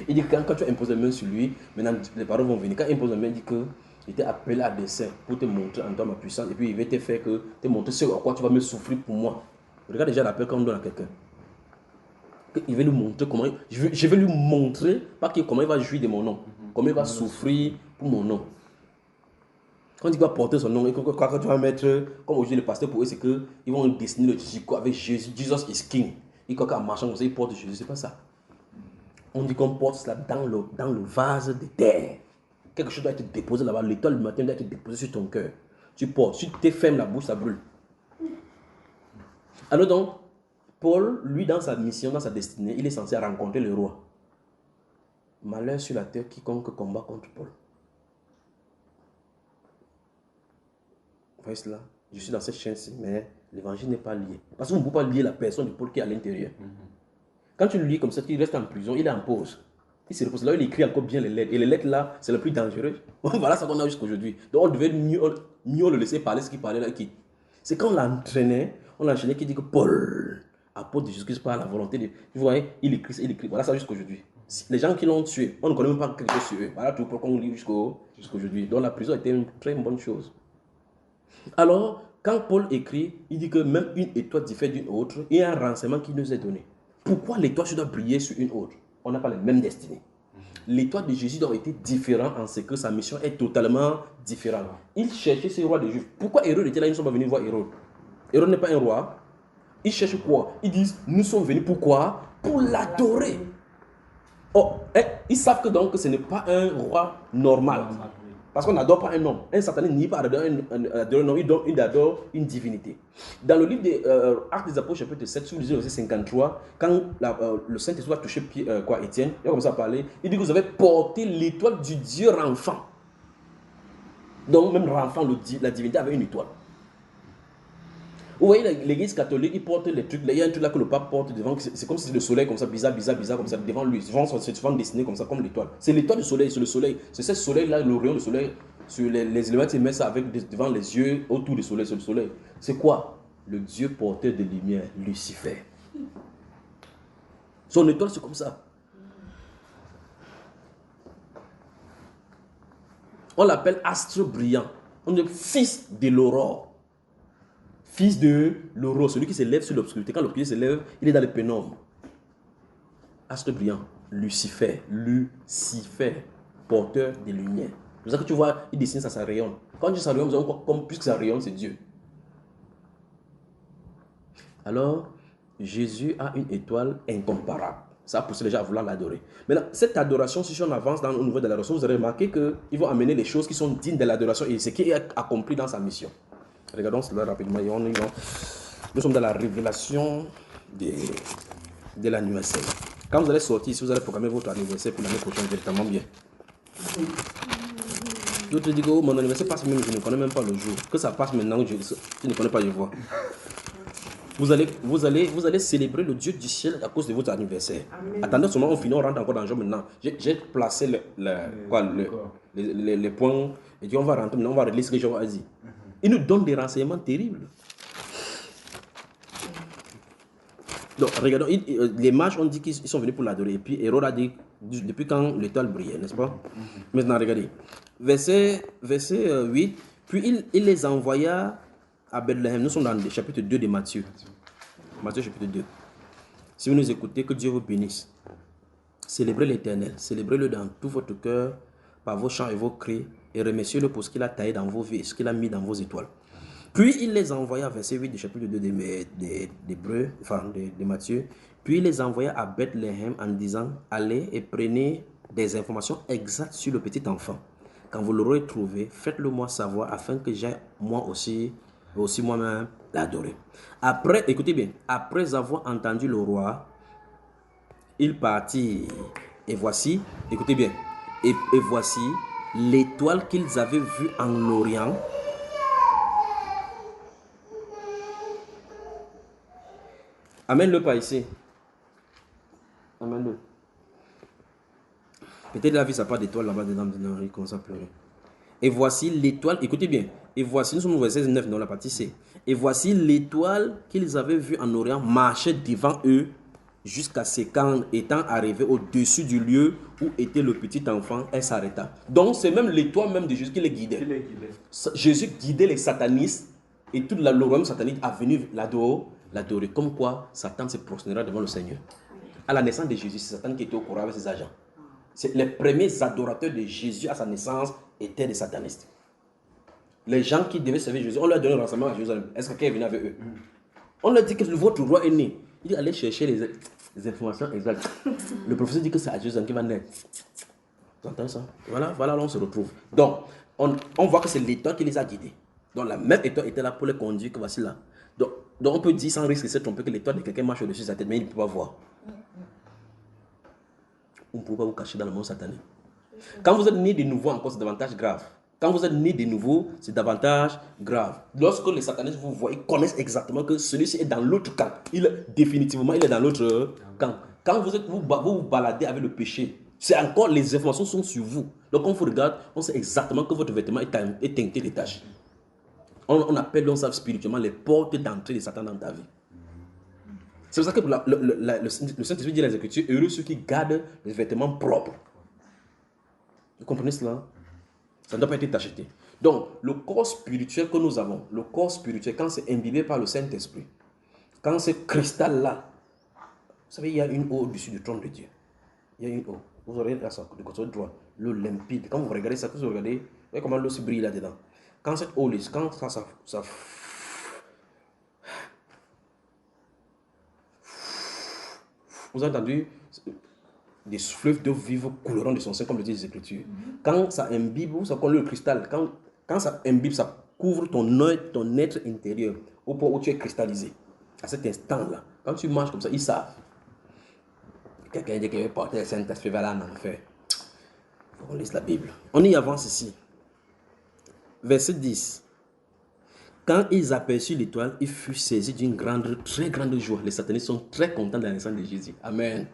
Il dit que quand tu imposes les mains sur lui, maintenant les paroles vont venir. Quand il impose les mains, il dit que Il t'a appelé à dessein pour te montrer en toi ma puissance. Et puis il va te faire que, te montrer ce à quoi tu vas me souffrir pour moi. Regarde déjà l'appel qu'on donne à quelqu'un. Il va lui montrer comment, je vais lui montrer, pas comment il va jouir de mon nom, comment il va souffrir pour mon nom. Quand il va porter son nom, et quand tu vas mettre, comme aujourd'hui le pasteur pour eux, c'est qu'ils vont dessiner le Chico avec Jésus, Jesus is King. Et quand en marchant comme ça, ils portent Jésus, c'est pas ça. On dit qu'on porte cela dans le vase de terre. Quelque chose doit être déposé là-bas, l'étoile du matin doit être déposée sur ton cœur. Tu portes, si tu fermes la bouche, ça brûle. Alors donc, Paul, lui, dans sa mission, dans sa destinée, il est censé rencontrer le roi. Malheur sur la terre, quiconque combat contre Paul. Vous voyez cela? Je suis dans cette chaîne-ci, mais l'évangile n'est pas lié. Parce qu'on ne peut pas lier la personne de Paul qui est à l'intérieur. Quand tu le lis comme ça, il reste en prison, il est en pause. Il se repose là, il écrit encore bien les lettres. Et les lettres là, c'est le plus dangereux. Voilà ce qu'on a jusqu'à aujourd'hui. Donc on devait mieux le laisser parler ce qu'il parlait là. C'est quand on l'entraînait qui dit que Paul, apôtre de Jésus-Christ par la volonté de... Vous voyez, il écrit. Voilà ça jusqu'à aujourd'hui. Les gens qui l'ont tué, on ne connaît même pas quelque chose sur eux. Voilà tout pourquoi on lit jusqu'à aujourd'hui. Donc la prison était une très bonne chose. Alors, quand Paul écrit, il dit que même une étoile diffère d'une autre, il y a un renseignement qui nous est donné. Pourquoi l'étoile doit briller sur une autre? On n'a pas les mêmes destinées. L'étoile de Jésus doit être différente en ce que sa mission est totalement différente. Il cherchait ces rois des Juifs. Pourquoi Hérode était là? Ils ne sont pas venus voir Hérode. Hérode n'est pas un roi. Ils cherchent quoi? Ils disent, nous sommes venus pourquoi? Pour l'adorer. Oh, ils savent que donc ce n'est pas un roi normal. Parce qu'on n'adore pas un homme. Un sataniste n'y pas adorer un homme, il adore une divinité. Dans le livre des Actes des Apôtres, chapitre 7, sur le verset 53, quand le Saint-Esprit a touché Étienne, il a commencé à parler, il dit que vous avez porté l'étoile du Dieu renfant. Donc même renfant, la divinité avait une étoile. Vous voyez l'église catholique, il porte les trucs, il y a un truc là que le pape porte devant, c'est comme si c'est le soleil comme ça, bizarre comme ça, devant lui. C'est souvent dessiné comme ça, comme l'étoile. C'est l'étoile du soleil, c'est le soleil. C'est ce soleil là, le rayon du soleil, sur les éléments, il met ça devant les yeux, autour du soleil, c'est le soleil. C'est quoi? Le Dieu porteur de lumière, Lucifer. Son étoile, c'est comme ça. On l'appelle astre brillant. On dit fils de l'aurore. Fils de l'aurore, celui qui s'élève sur l'obscurité. Quand l'obscurité s'élève, il est dans les pénombres. Astre brillant, Lucifer, porteur de lumière. C'est pour ça que tu vois, il dessine ça, ça rayonne. Quand tu dis ça rayonne, comme puisque ça rayonne, c'est Dieu. Alors, Jésus a une étoile incomparable. Ça a poussé les gens à vouloir l'adorer. Maintenant, cette adoration, si on avance au niveau de l'adoration, vous allez remarquer qu'ils vont amener les choses qui sont dignes de l'adoration et ce qui est accompli dans sa mission. Regardons cela rapidement. Nous sommes dans la révélation de l'anniversaire. Quand vous allez sortir, si vous allez programmer votre anniversaire pour l'année prochaine, véritablement bien. L'autre dit que oh, mon anniversaire passe même, je ne connais même pas le jour. Que ça passe maintenant, je ne connais pas, je vois. Vous allez célébrer le Dieu du ciel à cause de votre anniversaire. Amen. Attendez seulement, on finit, on rentre encore dans le jour maintenant. J'ai placé les points et dit on va rentrer maintenant, on va relire ce que Jéhovah a dit. Il nous donne des renseignements terribles. Donc, regardons, les mages ont dit qu'ils sont venus pour l'adorer. Et puis, Hérode a dit, depuis quand l'étoile brillait, n'est-ce pas? Maintenant, regardez. Verset 8. Puis, il les envoya à Bethléem. Nous sommes dans le chapitre 2 de Matthieu. Matthieu, chapitre 2. Si vous nous écoutez, que Dieu vous bénisse. Célébrez l'Éternel. Célébrez-le dans tout votre cœur, par vos chants et vos cris. Et remerciez-le pour ce qu'il a taillé dans vos vies et ce qu'il a mis dans vos étoiles. Puis il les envoya, verset 8 du chapitre 2 de Matthieu. Puis il les envoya à Bethléem en disant, allez et prenez des informations exactes sur le petit enfant. Quand vous l'aurez trouvé, faites-le moi savoir afin que j'aille moi aussi moi-même l'adorer. Après, écoutez bien, après avoir entendu le roi, il partit. Et voici, écoutez bien, et voici l'étoile qu'ils avaient vue en l'Orient. Amène-le par ici. Amène-le. Peut-être il a vu sa part d'étoile là-bas dedans. Il commence à pleurer. Et voici l'étoile. Écoutez bien. Et voici, nous sommes au verset 9 dans la partie C. Et voici l'étoile qu'ils avaient vue en Orient marcher devant eux jusqu'à ce qu'en étant arrivé au-dessus du lieu où était le petit enfant, elle s'arrêta. Donc c'est même l'étoile même de Jésus qui les guidait. Jésus guidait les satanistes et tout le royaume satanique a venu l'adorer. Comme quoi Satan se prosternera devant le Seigneur. À la naissance de Jésus, c'est Satan qui était au courant avec ses agents. Les premiers adorateurs de Jésus à sa naissance étaient des satanistes. Les gens qui devaient servir Jésus, on leur a donné le renseignement à Jérusalem. Est-ce que quelqu'un est venu avec eux? On leur dit que votre roi est né. Il dit allez chercher les informations exactes. Le professeur dit que c'est à Jérusalem qui va naître. Vous entendez ça? Voilà, là on se retrouve. Donc, on voit que c'est l'étoile qui les a guidés. Donc la même étoile était là pour les conduire que voici là. Donc on peut dire sans risque de se tromper que l'étoile de quelqu'un marche au-dessus de sa tête, mais il ne peut pas voir. Vous ne pouvez pas vous cacher dans le monde satanique. Quand vous êtes né de nouveau, encore, c'est davantage grave. Quand vous êtes né de nouveau, c'est davantage grave. Lorsque les satanistes vous voient, ils connaissent exactement que celui-ci est dans l'autre camp. Définitivement, il est dans l'autre camp. Quand vous baladez avec le péché, c'est encore, les informations sont sur vous. Donc, quand on vous regarde, on sait exactement que votre vêtement est teinté de taches. On appelle ça spirituellement les portes d'entrée de Satan dans ta vie. C'est pour ça que le Saint-Esprit dit dans les Écritures, heureux ceux qui gardent les vêtements propres. Vous comprenez cela? Ça ne doit pas être tacheté. Donc, le corps spirituel que nous avons, le corps spirituel, quand c'est imbibé par le Saint-Esprit, quand ce cristal-là, vous savez, il y a une eau au-dessus du trône de Dieu. Il y a une eau. Vous aurez là, ça, de côté droit, l'eau limpide. Quand vous regardez ça, vous regardez, vous voyez comment l'eau se brille là-dedans. Quand cette eau, quand ça vous avez entendu des fleuves d'eau vive couleront de son sein, comme le disent les Écritures. Quand ça imbibe, ça colle le cristal, quand ça imbibe, ça couvre ton être intérieur, au point où tu es cristallisé. À cet instant-là, quand tu marches comme ça, ils savent. Quelqu'un dit qu'il veut porter le Saint-Esprit vers l'âme en enfer. On lise la Bible. On y avance ici. Verset 10. Quand ils aperçurent l'étoile, ils furent saisis d'une très grande joie. Les satanistes sont très contents de la naissance de Jésus. Amen.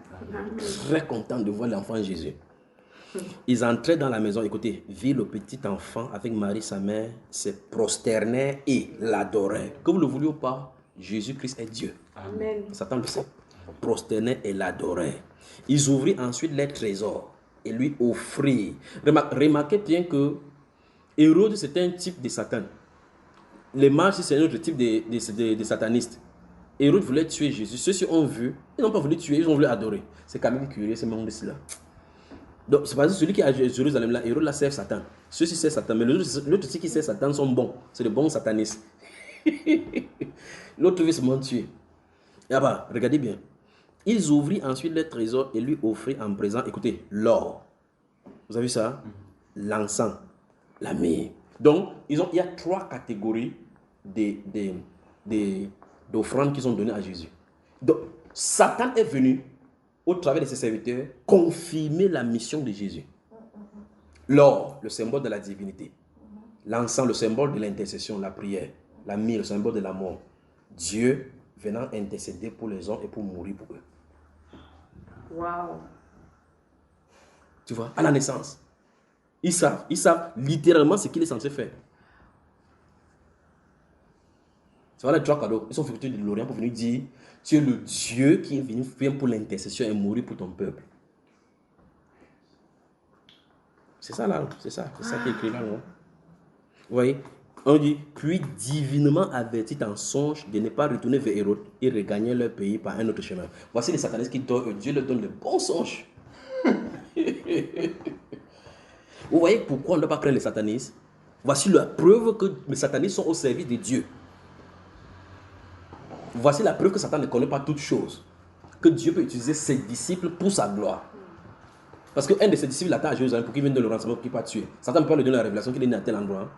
Très contents de voir l'enfant Jésus. Ils entraient dans la maison, écoutez, virent le petit enfant avec Marie, sa mère, se prosternèrent et l'adoraient. Que vous le vouliez ou pas, Jésus-Christ est Dieu. Amen. Satan le sait. Prosternèrent et l'adoraient. Ils ouvrirent ensuite les trésors et lui offrirent. Remarquez bien que Hérode, c'était un type de Satan. Les mages, c'est un autre type de satanistes. Hérode voulait tuer Jésus. Ceux-ci ont vu, ils n'ont pas voulu tuer, ils ont voulu adorer. C'est quand même curieux, ce monde-ci-là. Donc, c'est parce que celui qui est à Jérusalem, là, Hérode, là, sert Satan. Ceux-ci servent Satan, mais l'autre qui sert Satan sont bons. C'est de bons satanistes. L'autre veut se tuer. Là-bas, regardez bien. Ils ouvrirent ensuite les trésors et lui offrirent en présent, écoutez, l'or. Vous avez vu ça? L'encens, la myrrhe. Donc, il y a 3 catégories d'offrandes qui sont données à Jésus. Donc, Satan est venu, au travers de ses serviteurs, confirmer la mission de Jésus. L'or, le symbole de la divinité. L'encens, le symbole de l'intercession, la prière. La myrrhe, le symbole de l'amour. Dieu venant intercéder pour les hommes et pour mourir pour eux. Wow. Tu vois, à la naissance. Ils savent littéralement ce qu'il est censé faire. C'est voilà les 3 cadeaux. Ils sont figurés de l'Orient pour venir dire, tu es le Dieu qui est venu faire pour l'intercession et mourir pour ton peuple. C'est ça là, c'est ça qui est écrit là, non? Vous voyez? On dit, puis divinement avertit en songe de ne pas retourner vers Hérode et regagner leur pays par un autre chemin. Voici les satanistes qui dorment, Dieu leur donne de bons songes. Vous voyez pourquoi on ne doit pas craindre les satanistes? Voici la preuve que les satanistes sont au service de Dieu. Voici la preuve que Satan ne connaît pas toutes choses. Que Dieu peut utiliser ses disciples pour sa gloire. Parce qu'un de ses disciples l'attend à Jérusalem pour qu'il vienne de le renseignement pour qu'il ne puisse pas tuer. Satan ne peut pas lui donner la révélation qu'il est né à tel endroit.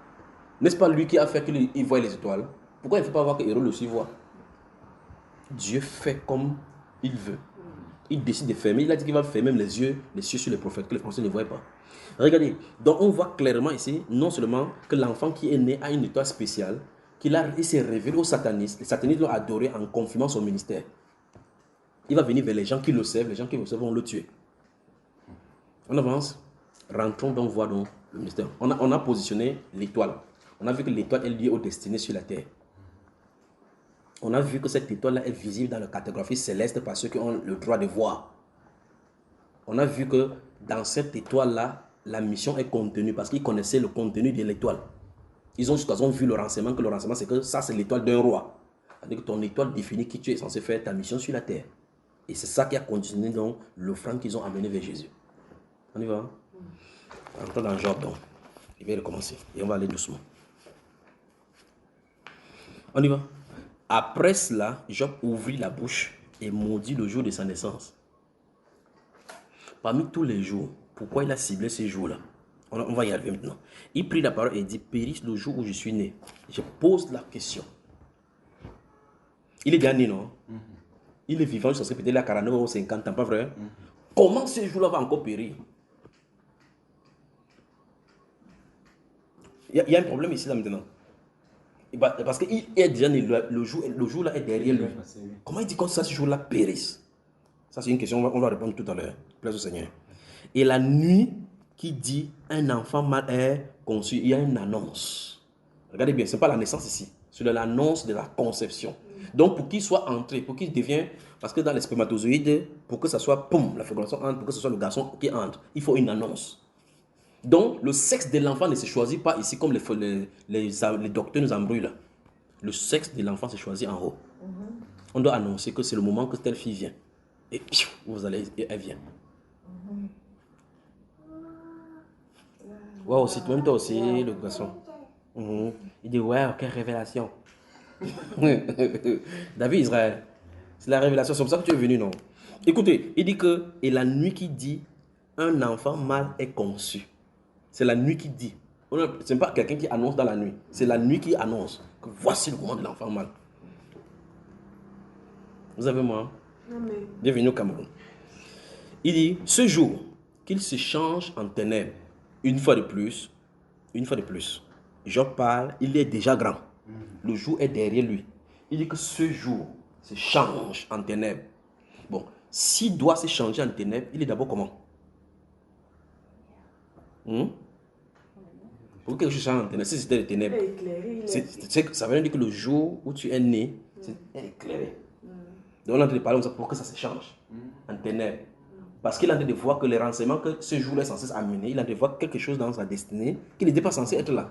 N'est-ce pas lui qui a fait qu'il voie les étoiles? Pourquoi il ne faut pas voir que Hérode aussi voit? Dieu fait comme il veut. Il décide de fermer. Il a dit qu'il va fermer même les cieux sur les prophètes, que les prophètes ne voient pas. Regardez, donc on voit clairement ici, non seulement que l'enfant qui est né a une étoile spéciale, il s'est révélé aux satanistes. Les satanistes l'ont adoré en confirmant son ministère. Il va venir vers les gens qui le servent, les gens qui le servent vont le tuer. On avance. Rentrons donc voir donc le ministère. On a positionné l'étoile. On a vu que l'étoile est liée aux destinées sur la terre. On a vu que cette étoile-là est visible dans la cartographie céleste par ceux qui ont le droit de voir. On a vu que dans cette étoile-là, la mission est contenue parce qu'ils connaissaient le contenu de l'étoile. Ils ont jusqu'à présent vu le renseignement, que le renseignement, c'est que ça, c'est l'étoile d'un roi. C'est-à-dire que ton étoile définit qui tu es censé faire ta mission sur la terre. Et c'est ça qui a continué donc l'offrande qu'ils ont amené vers Jésus. On y va? On rentre dans Job donc. Il vient de commencer. Et on va aller doucement. On y va. Après cela, Job ouvrit la bouche et maudit le jour de sa naissance. Parmi tous les jours, pourquoi il a ciblé ces jours-là? On va y arriver maintenant. Il prit la parole et dit, périsse le jour où je suis né. Je pose la question. Il est bien né, non? Il est vivant jusqu'à peut-être à 49 ou 50 ans, pas vrai? Comment ce jour-là va encore périr? Il y a un problème ici là maintenant. Parce qu'il est déjà né, le jour là est derrière lui. Comment il dit que ça, ce jour-là périsse? Ça, c'est une question, on va répondre tout à l'heure. Plaise au Seigneur. Et la nuit qui dit un enfant mal est conçu, il y a une annonce. Regardez bien, ce n'est pas la naissance ici, c'est l'annonce de la conception. Donc, pour qu'il soit entré, pour qu'il devienne, parce que dans les spermatozoïdes, pour que ça soit, la fécondation entre, pour que ce soit le garçon qui entre, il faut une annonce. Donc, le sexe de l'enfant ne se choisit pas ici comme les docteurs nous embrouillent là. Le sexe de l'enfant se choisit en haut. On doit annoncer que c'est le moment que telle fille vient. Et elle vient. Wow, c'est même toi aussi, le garçon. Il dit, ouais, quelle révélation. David Israël, c'est la révélation, c'est pour ça que tu es venu, non? Écoutez, il dit que, et la nuit qui dit, un enfant mâle est conçu. C'est la nuit qui dit. Ce n'est pas quelqu'un qui annonce dans la nuit. C'est la nuit qui annonce que voici le moment de l'enfant mâle. Vous avez moi? Amen. Bienvenue au Cameroun. Il dit, ce jour, qu'il se change en ténèbres, une fois de plus, Job parle, il est déjà grand. Le jour est derrière lui. Il dit que ce jour se change en ténèbres. Bon, s'il doit se changer en ténèbres, il est d'abord comment? Pour que quelque chose change en ténèbres, si c'était les ténèbres, ça veut dire que le jour où tu es né, c'est éclairé. Donc on est en train de parler pour que ça se change en ténèbres. Parce qu'il est en train de voir que les renseignements que ce jour-là est censé amener, il est en train de voir quelque chose dans sa destinée qui n'était pas censé être là.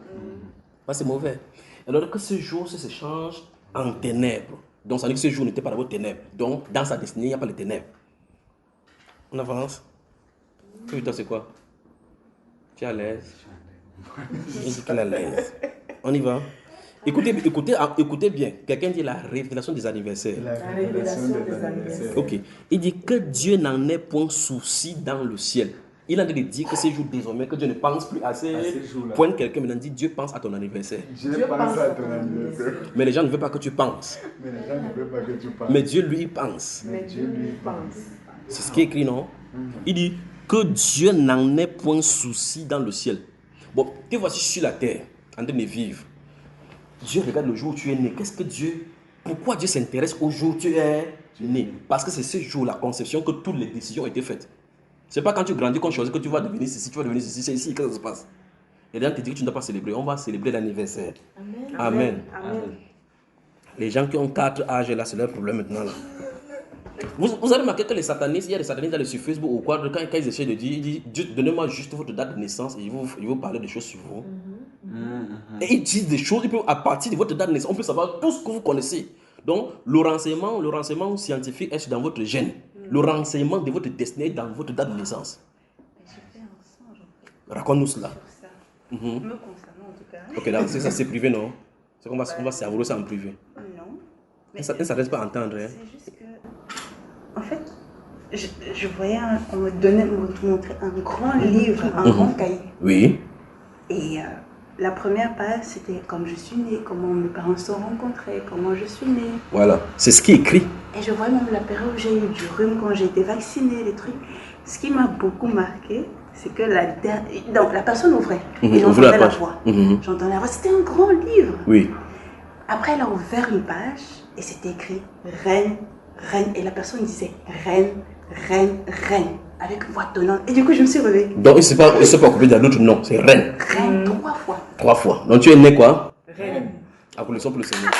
C'est mauvais. Alors que ce jour se change en ténèbres. Donc ça veut dire que ce jour n'était pas d'abord ténèbres. Donc dans sa destinée, il n'y a pas de ténèbres. On avance. Toi, c'est quoi? Tu es à l'aise? Il dit qu'elle est à l'aise. On y va. Écoutez bien. Quelqu'un dit la révélation des anniversaires. La révélation des anniversaires. Ok. Il dit que Dieu n'en ait point souci dans le ciel. Il a dit que ces jours désormais, que Dieu ne pense plus à ces jours-là. Pointe quelqu'un maintenant dit Dieu pense à ton anniversaire. Dieu pense à ton anniversaire. Mais les gens ne veulent pas que tu penses. Mais Dieu lui pense. C'est ce qui est écrit, non? Il dit que Dieu n'en ait point souci dans le ciel. Bon, te voici sur la terre, en train de vivre. Dieu regarde le jour où tu es né. Pourquoi Dieu s'intéresse au jour où tu es né? Parce que c'est ce jour, la conception, que toutes les décisions ont été faites. Ce n'est pas quand tu grandis qu'on choisit que tu vas devenir ceci, tu vas devenir ceci, c'est ici que ça se passe. Et là, on te dit que tu ne dois pas célébrer. On va célébrer l'anniversaire. Amen. Les gens qui ont 4 âges, là, c'est leur problème maintenant. Là. Vous avez remarqué que les satanistes, il y a des satanistes sur Facebook ou quoi, quand ils essaient de dire, Dieu, donnez-moi juste votre date de naissance et ils vont parler des choses sur vous. Et ils disent des choses, à partir de votre date de naissance, on peut savoir tout ce que vous connaissez. Donc, le renseignement scientifique est dans votre gène. Le renseignement de votre destinée est dans votre date de naissance. J'ai fait un songe. Raconte-nous cela. Me concernant en tout cas. Ok, là, ça c'est privé, non? C'est qu'on va savourer ça en privé. Non. Mais ça ne s'arrête pas à entendre. Hein? C'est juste que, en fait, je voyais, on me montrait un grand livre, un grand cahier. Oui. Et la première page, c'était comme je suis née, comment mes parents se sont rencontrés, comment je suis née. Voilà, c'est ce qui est écrit. Et je voyais même la période où j'ai eu du rhume, quand j'ai été vaccinée, les trucs. Ce qui m'a beaucoup marqué, c'est que donc la personne ouvrait. Et j'entendais la voix. J'entendais la voix, c'était un grand livre. Oui. Après, elle a ouvert une page et c'était écrit reine, reine. Et la personne disait reine, reine, reine. Avec une voix tonnante. Et du coup, je me suis réveillée. Donc, il ne s'est pas occupé d'un autre nom, c'est reine. Reine, 3 fois. 3 fois. Donc, tu es né quoi? Reine. Applaudissons pour le Seigneur.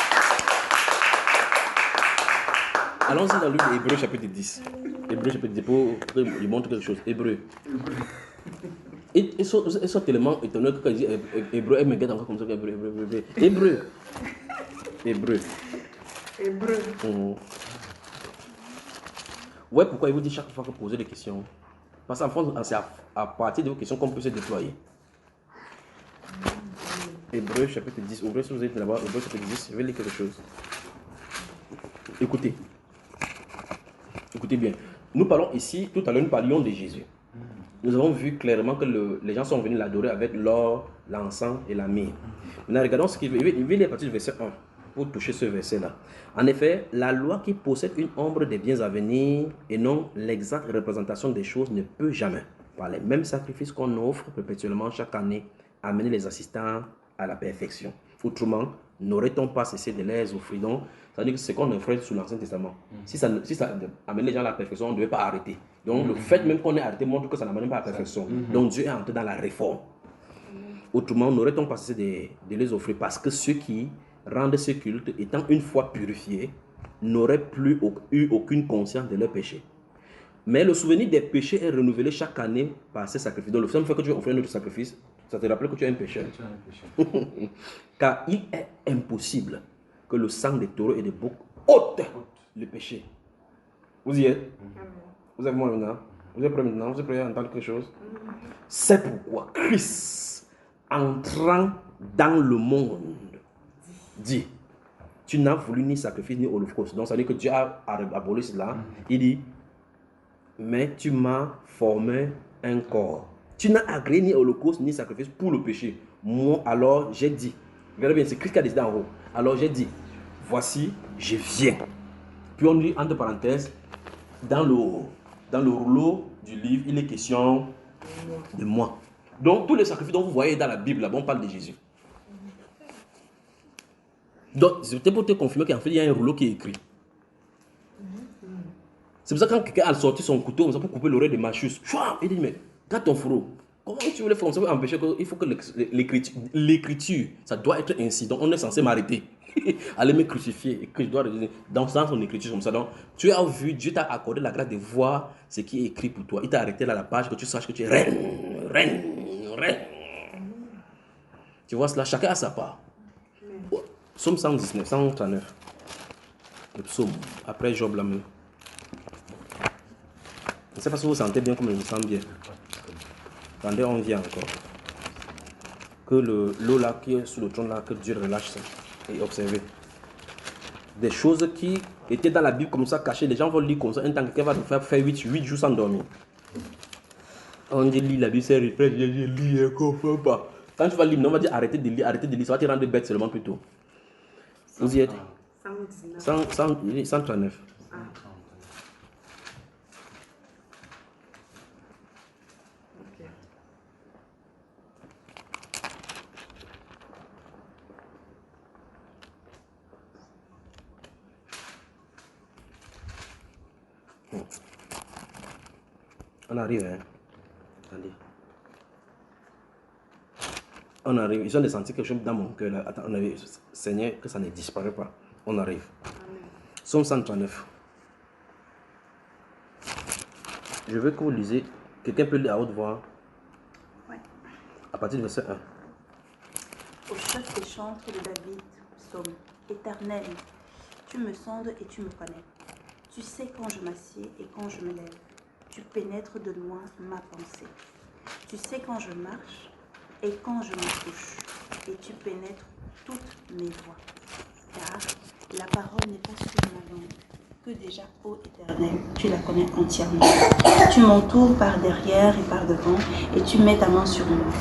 Allons-y dans le livre d'Hébreu chapitre 10. Hébreu chapitre 10 pour lui montrer quelque chose. Hébreu. Ils sont tellement étonnés que quand ils disent Hébreu, ils me regardent encore comme ça. Hébreu. Ouais, pourquoi il vous dit chaque fois que poser des questions? Parce qu'en fond, c'est à partir de vos questions qu'on peut se déployer. Hébreu chapitre 10. Ouvrez si vous êtes là-bas. Hébreu chapitre 10. Je vais lire quelque chose. Écoutez. Écoutez bien. Nous parlons ici, tout à l'heure, nous parlions de Jésus. Nous avons vu clairement que les gens sont venus l'adorer avec l'or, l'encens et la myrrhe. Maintenant, regardons ce qu'il veut. Il veut lire à partir du verset 1 pour toucher ce verset-là. En effet, la loi qui possède une ombre des biens à venir et non l'exacte représentation des choses ne peut jamais, par les mêmes sacrifices qu'on offre perpétuellement chaque année, amener les assistants à la perfection. Autrement, n'aurait-on pas cessé de les offrir? Donc, ça veut dire que c'est ce qu'on offrait sous l'Ancien Testament. Si ça amène les gens à la perfection, on ne devait pas arrêter. Donc, le fait même qu'on ait arrêté montre que ça n'amène pas à la perfection. Donc, Dieu est entré dans la réforme. Autrement, n'aurait-on pas cessé de les offrir? Parce que ceux qui rendent ce culte, étant une fois purifiés, n'auraient plus eu aucune conscience de leurs péchés. Mais le souvenir des péchés est renouvelé chaque année par ces sacrifices. Donc, le fait que tu offres un autre sacrifice, ça te rappelle que tu es un pécheur. Car il est impossible que le sang des taureaux et des boucs ôte le péché. Vous y êtes? Vous êtes moi maintenant? Vous êtes prêts maintenant? Vous êtes prêts à entendre quelque chose? C'est pourquoi Christ, entrant dans le monde, dit, tu n'as voulu ni sacrifice ni holocauste. Donc ça veut dire que Dieu a aboli cela. Il dit, mais tu m'as formé un corps. Tu n'as agréé ni holocauste ni sacrifice pour le péché. Moi alors j'ai dit, regardez bien, c'est Christ qui a décidé en haut. Alors j'ai dit, voici, je viens. Puis on lit entre parenthèses, dans le rouleau du livre, il est question de moi. Donc tous les sacrifices dont vous voyez dans la Bible, là-bas, on parle de Jésus. Donc c'était pour te confirmer qu'en fait il y a un rouleau qui est écrit. C'est pour ça que quand quelqu'un a sorti son couteau pour couper l'oreille de Malchus, il dit mais garde ton fourreau. Comment tu veux le faire? Ça veut empêcher qu'il faut que l'écriture, ça doit être ainsi. Donc on est censé m'arrêter. Aller me crucifier et que je dois dans son écriture comme ça. Donc tu as vu, Dieu t'a accordé la grâce de voir ce qui est écrit pour toi. Il t'a arrêté là la page que tu saches que tu es reine. Tu vois cela, chacun a sa part. Psaume 119, 139. Le psaume, après Job la main. Je ne sais pas si vous sentez bien comme je me sens bien. Attendez, on vient encore. Que l'eau là qui est sous le trône là, que Dieu relâche ça. Et observez. Des choses qui étaient dans la Bible comme ça, cachées. Les gens vont lire comme ça. Un temps, quelqu'un va te faire 8 jours sans dormir. On dit lire la Bible, c'est refrain. Je lis, je ne comprends pas. Quand tu vas lire, on va dire arrêtez de lire. Ça va te rendre bête seulement plutôt. Vous y êtes? 139. On arrive, hein. Attendez. On arrive. Ils ont senti quelque chose dans mon cœur. Là. Attends, on arrive. Seigneur, que ça ne disparaît pas. On arrive. Psaume 139. Je veux que vous lisez. Quelqu'un peut lire à haute voix. Ouais. À partir du verset 1. Au chef des chantres de David, psaume. Éternel, tu me sondes et tu me connais. Tu sais quand je m'assieds et quand je me lève. Tu pénètres de loin ma pensée. Tu sais quand je marche et quand je me couche. Et tu pénètres toutes mes voies. Car la parole n'est pas sur ma langue. Que déjà, ô Éternel, tu la connais entièrement. Tu m'entoures par derrière et par devant et tu mets ta main sur moi.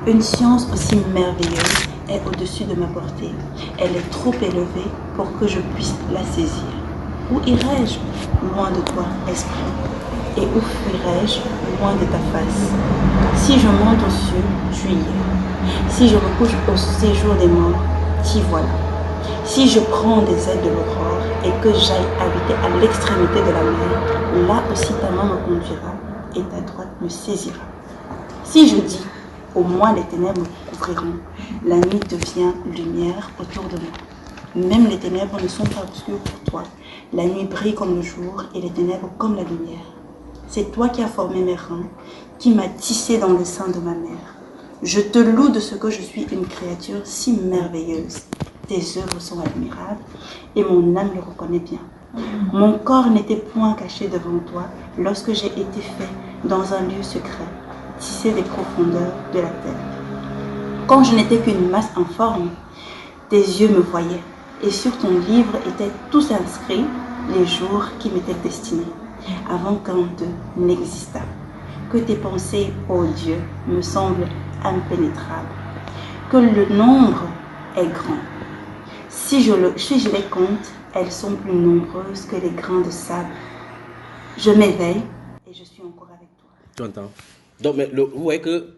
Une science aussi merveilleuse est au-dessus de ma portée. Elle est trop élevée pour que je puisse la saisir. Où irai-je loin de toi, Esprit? Et où fuirai-je loin de ta face? Si je monte aux cieux, tu y es. Si je me couche au séjour des morts, t'y voilà. Si je prends des ailes de l'aurore et que j'aille habiter à l'extrémité de la mer, là aussi ta main me conduira et ta droite me saisira. Si je dis, au moins les ténèbres me couvriront, la nuit devient lumière autour de moi. Même les ténèbres ne sont pas obscures pour toi. La nuit brille comme le jour et les ténèbres comme la lumière. C'est toi qui as formé mes reins, qui m'as tissé dans le sein de ma mère. Je te loue de ce que je suis une créature si merveilleuse. Tes œuvres sont admirables et mon âme le reconnaît bien. Mon corps n'était point caché devant toi lorsque j'ai été fait dans un lieu secret, tissé des profondeurs de la terre. Quand je n'étais qu'une masse informe, tes yeux me voyaient et sur ton livre étaient tous inscrits les jours qui m'étaient destinés, avant qu'un d'eux n'existât. Que tes pensées, ô Dieu, me semblent impénétrables, que le nombre est grand. Si je les compte, elles sont plus nombreuses que les grains de sable. Je m'éveille et je suis encore avec toi. Tu entends? Donc, mais vous voyez que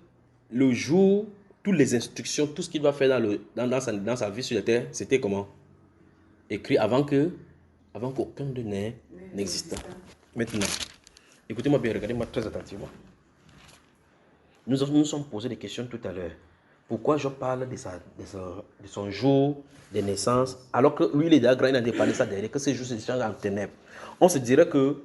le jour, toutes les instructions, tout ce qu'il va faire dans sa vie sur la terre, c'était comment? Écrit avant qu'aucun de n'existe. Maintenant, écoutez-moi bien, regardez-moi très attentivement. Nous nous sommes posé des questions tout à l'heure. Pourquoi je parle de son jour de naissance, alors que lui, il est déjà grand, il a déparlé ça derrière, que ce jour se change en ténèbres. On se dirait que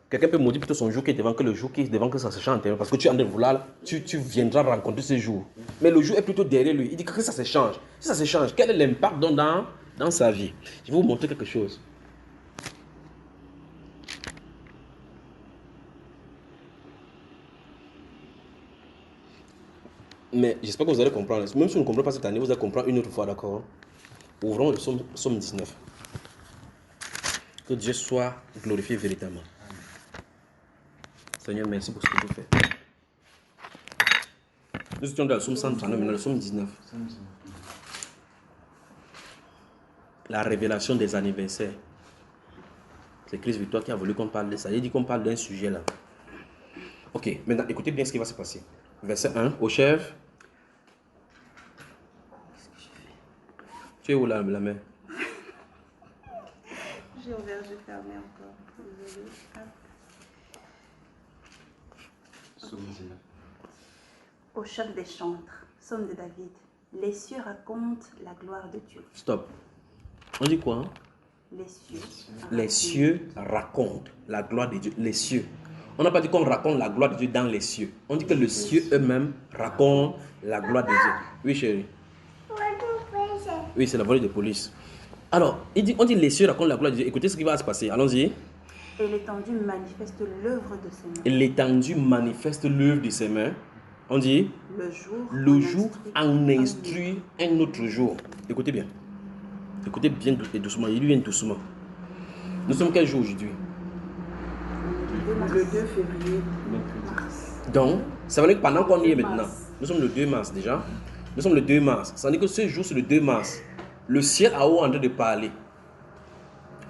quelqu'un peut maudire plutôt son jour qui est devant que le jour qui est devant que ça se change en ténèbres, parce que tu es en train de vouloir, tu viendras rencontrer ce jour. Mais le jour est plutôt derrière lui. Il dit que ça se change. Si ça se change, quel est l'impact dans sa vie? Je vais vous montrer quelque chose. Mais j'espère que vous allez comprendre. Même si vous ne comprenez pas cette année, vous allez comprendre une autre fois, d'accord? Ouvrons le psaume 19. Que Dieu soit glorifié véritablement. Seigneur, merci pour ce que tu fais. Nous étions dans le psaume 139, maintenant le psaume 19. La révélation des anniversaires. C'est Christ Victoire qui a voulu qu'on parle de ça. Il dit qu'on parle d'un sujet là. Ok, maintenant écoutez bien ce qui va se passer. Verset 1, au chef. Tu es où là, la main? J'ai ouvert, j'ai fermé encore. Désolée. Au chef des chantres, psaume de David. Les cieux racontent la gloire de Dieu. Stop. On dit quoi? Les cieux racontent la gloire de Dieu. Les cieux. On n'a pas dit qu'on raconte la gloire de Dieu dans les cieux. On dit que les cieux eux-mêmes racontent la gloire de Dieu. Oui, chérie. Oui, c'est la volée de police. Alors, on dit les cieux racontent la gloire de Dieu. Écoutez ce qui va se passer. Allons-y. Et l'étendue manifeste l'œuvre de ses mains. Et l'étendue manifeste l'œuvre de ses mains. On dit le jour en instruit un autre jour. Écoutez bien. Écoutez bien et doucement. Il vient doucement. Nous sommes quel jour aujourd'hui? Le 2 février. Donc, ça veut dire que pendant qu'on y est maintenant, nous sommes le 2 mars déjà. Nous sommes le 2 mars. Ça veut dire que ce jour, c'est le 2 mars. Le ciel en haut est en train de parler.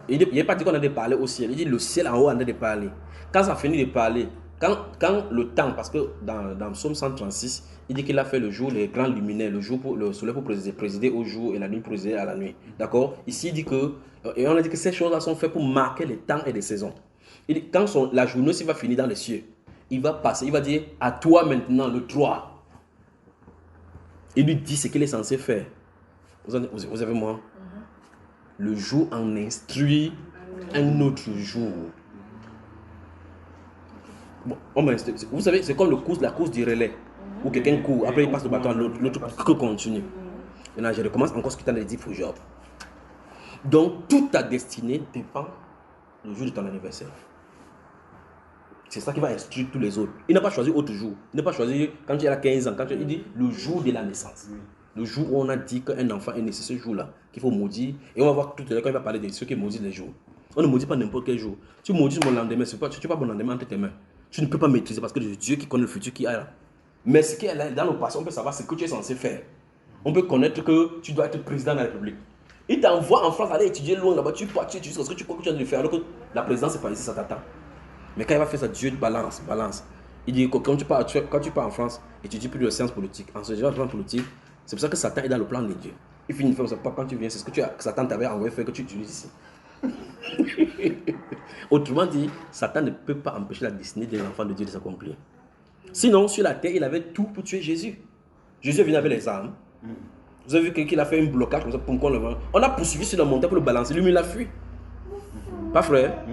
Il n'est pas dit qu'on a de parler au ciel. Il dit le ciel en haut est en train de parler. Quand ça finit de parler, quand le temps, parce que dans Psaume 136, il dit qu'il a fait le jour, les grands luminaires, le jour pour le soleil pour présider au jour et la nuit pour présider à la nuit. D'accord? Ici, il dit que, et on a dit que ces choses-là sont faites pour marquer les temps et les saisons. Il dit, quand la journée s'il va finir dans les cieux, il va passer, il va dire à toi maintenant le 3. Il lui dit ce qu'il est censé faire. Vous avez moi? Le jour en instruit un autre jour. Bon, vous savez, c'est comme la course du relais. Où quelqu'un court, après il passe le bâton à l'autre continue. Maintenant, je recommence encore ce que tu as dit, il faut job. Donc, toute ta destinée dépend du jour de ton anniversaire. C'est ça qui va instruire tous les autres. Il n'a pas choisi autre jour. Il n'a pas choisi quand tu as 15 ans. Il dit le jour de la naissance. Le jour où on a dit qu'un enfant est né, c'est ce jour-là qu'il faut maudire. Et on va voir tout à l'heure quand il va parler de ceux qui maudissent les jours. On ne maudit pas n'importe quel jour. Tu maudis mon lendemain, tu n'as pas mon lendemain entre tes mains. Tu ne peux pas maîtriser parce que c'est Dieu qui connaît le futur qui a là. Mais ce qui est là, dans nos passions, on peut savoir ce que tu es censé faire. On peut connaître que tu dois être président de la République. Il t'envoie en France aller étudier loin là-bas. Tu pars, tu étudies ce que tu crois que tu as de faire. Alors que la présidence, c'est pas ici, ça t'attend. Mais quand il va faire ça, Dieu balance. Il dit que quand tu pars en France, étudie plus de sciences politiques. En ce genre de plan politique, c'est pour ça que Satan est dans le plan de Dieu. Il finit de faire ça, quand tu viens, c'est ce que Satan t'avait envoyé faire que tu utilises ici. Autrement dit, Satan ne peut pas empêcher la destinée des enfants de Dieu de s'accomplir. Sinon, sur la terre, il avait tout pour tuer Jésus. Jésus est venu avec les armes. Vous avez vu qu'il a fait un blocage comme ça pour qu'on le vende. On a poursuivi sur la montagne pour le balancer. Lui, il a fui. Pas frère?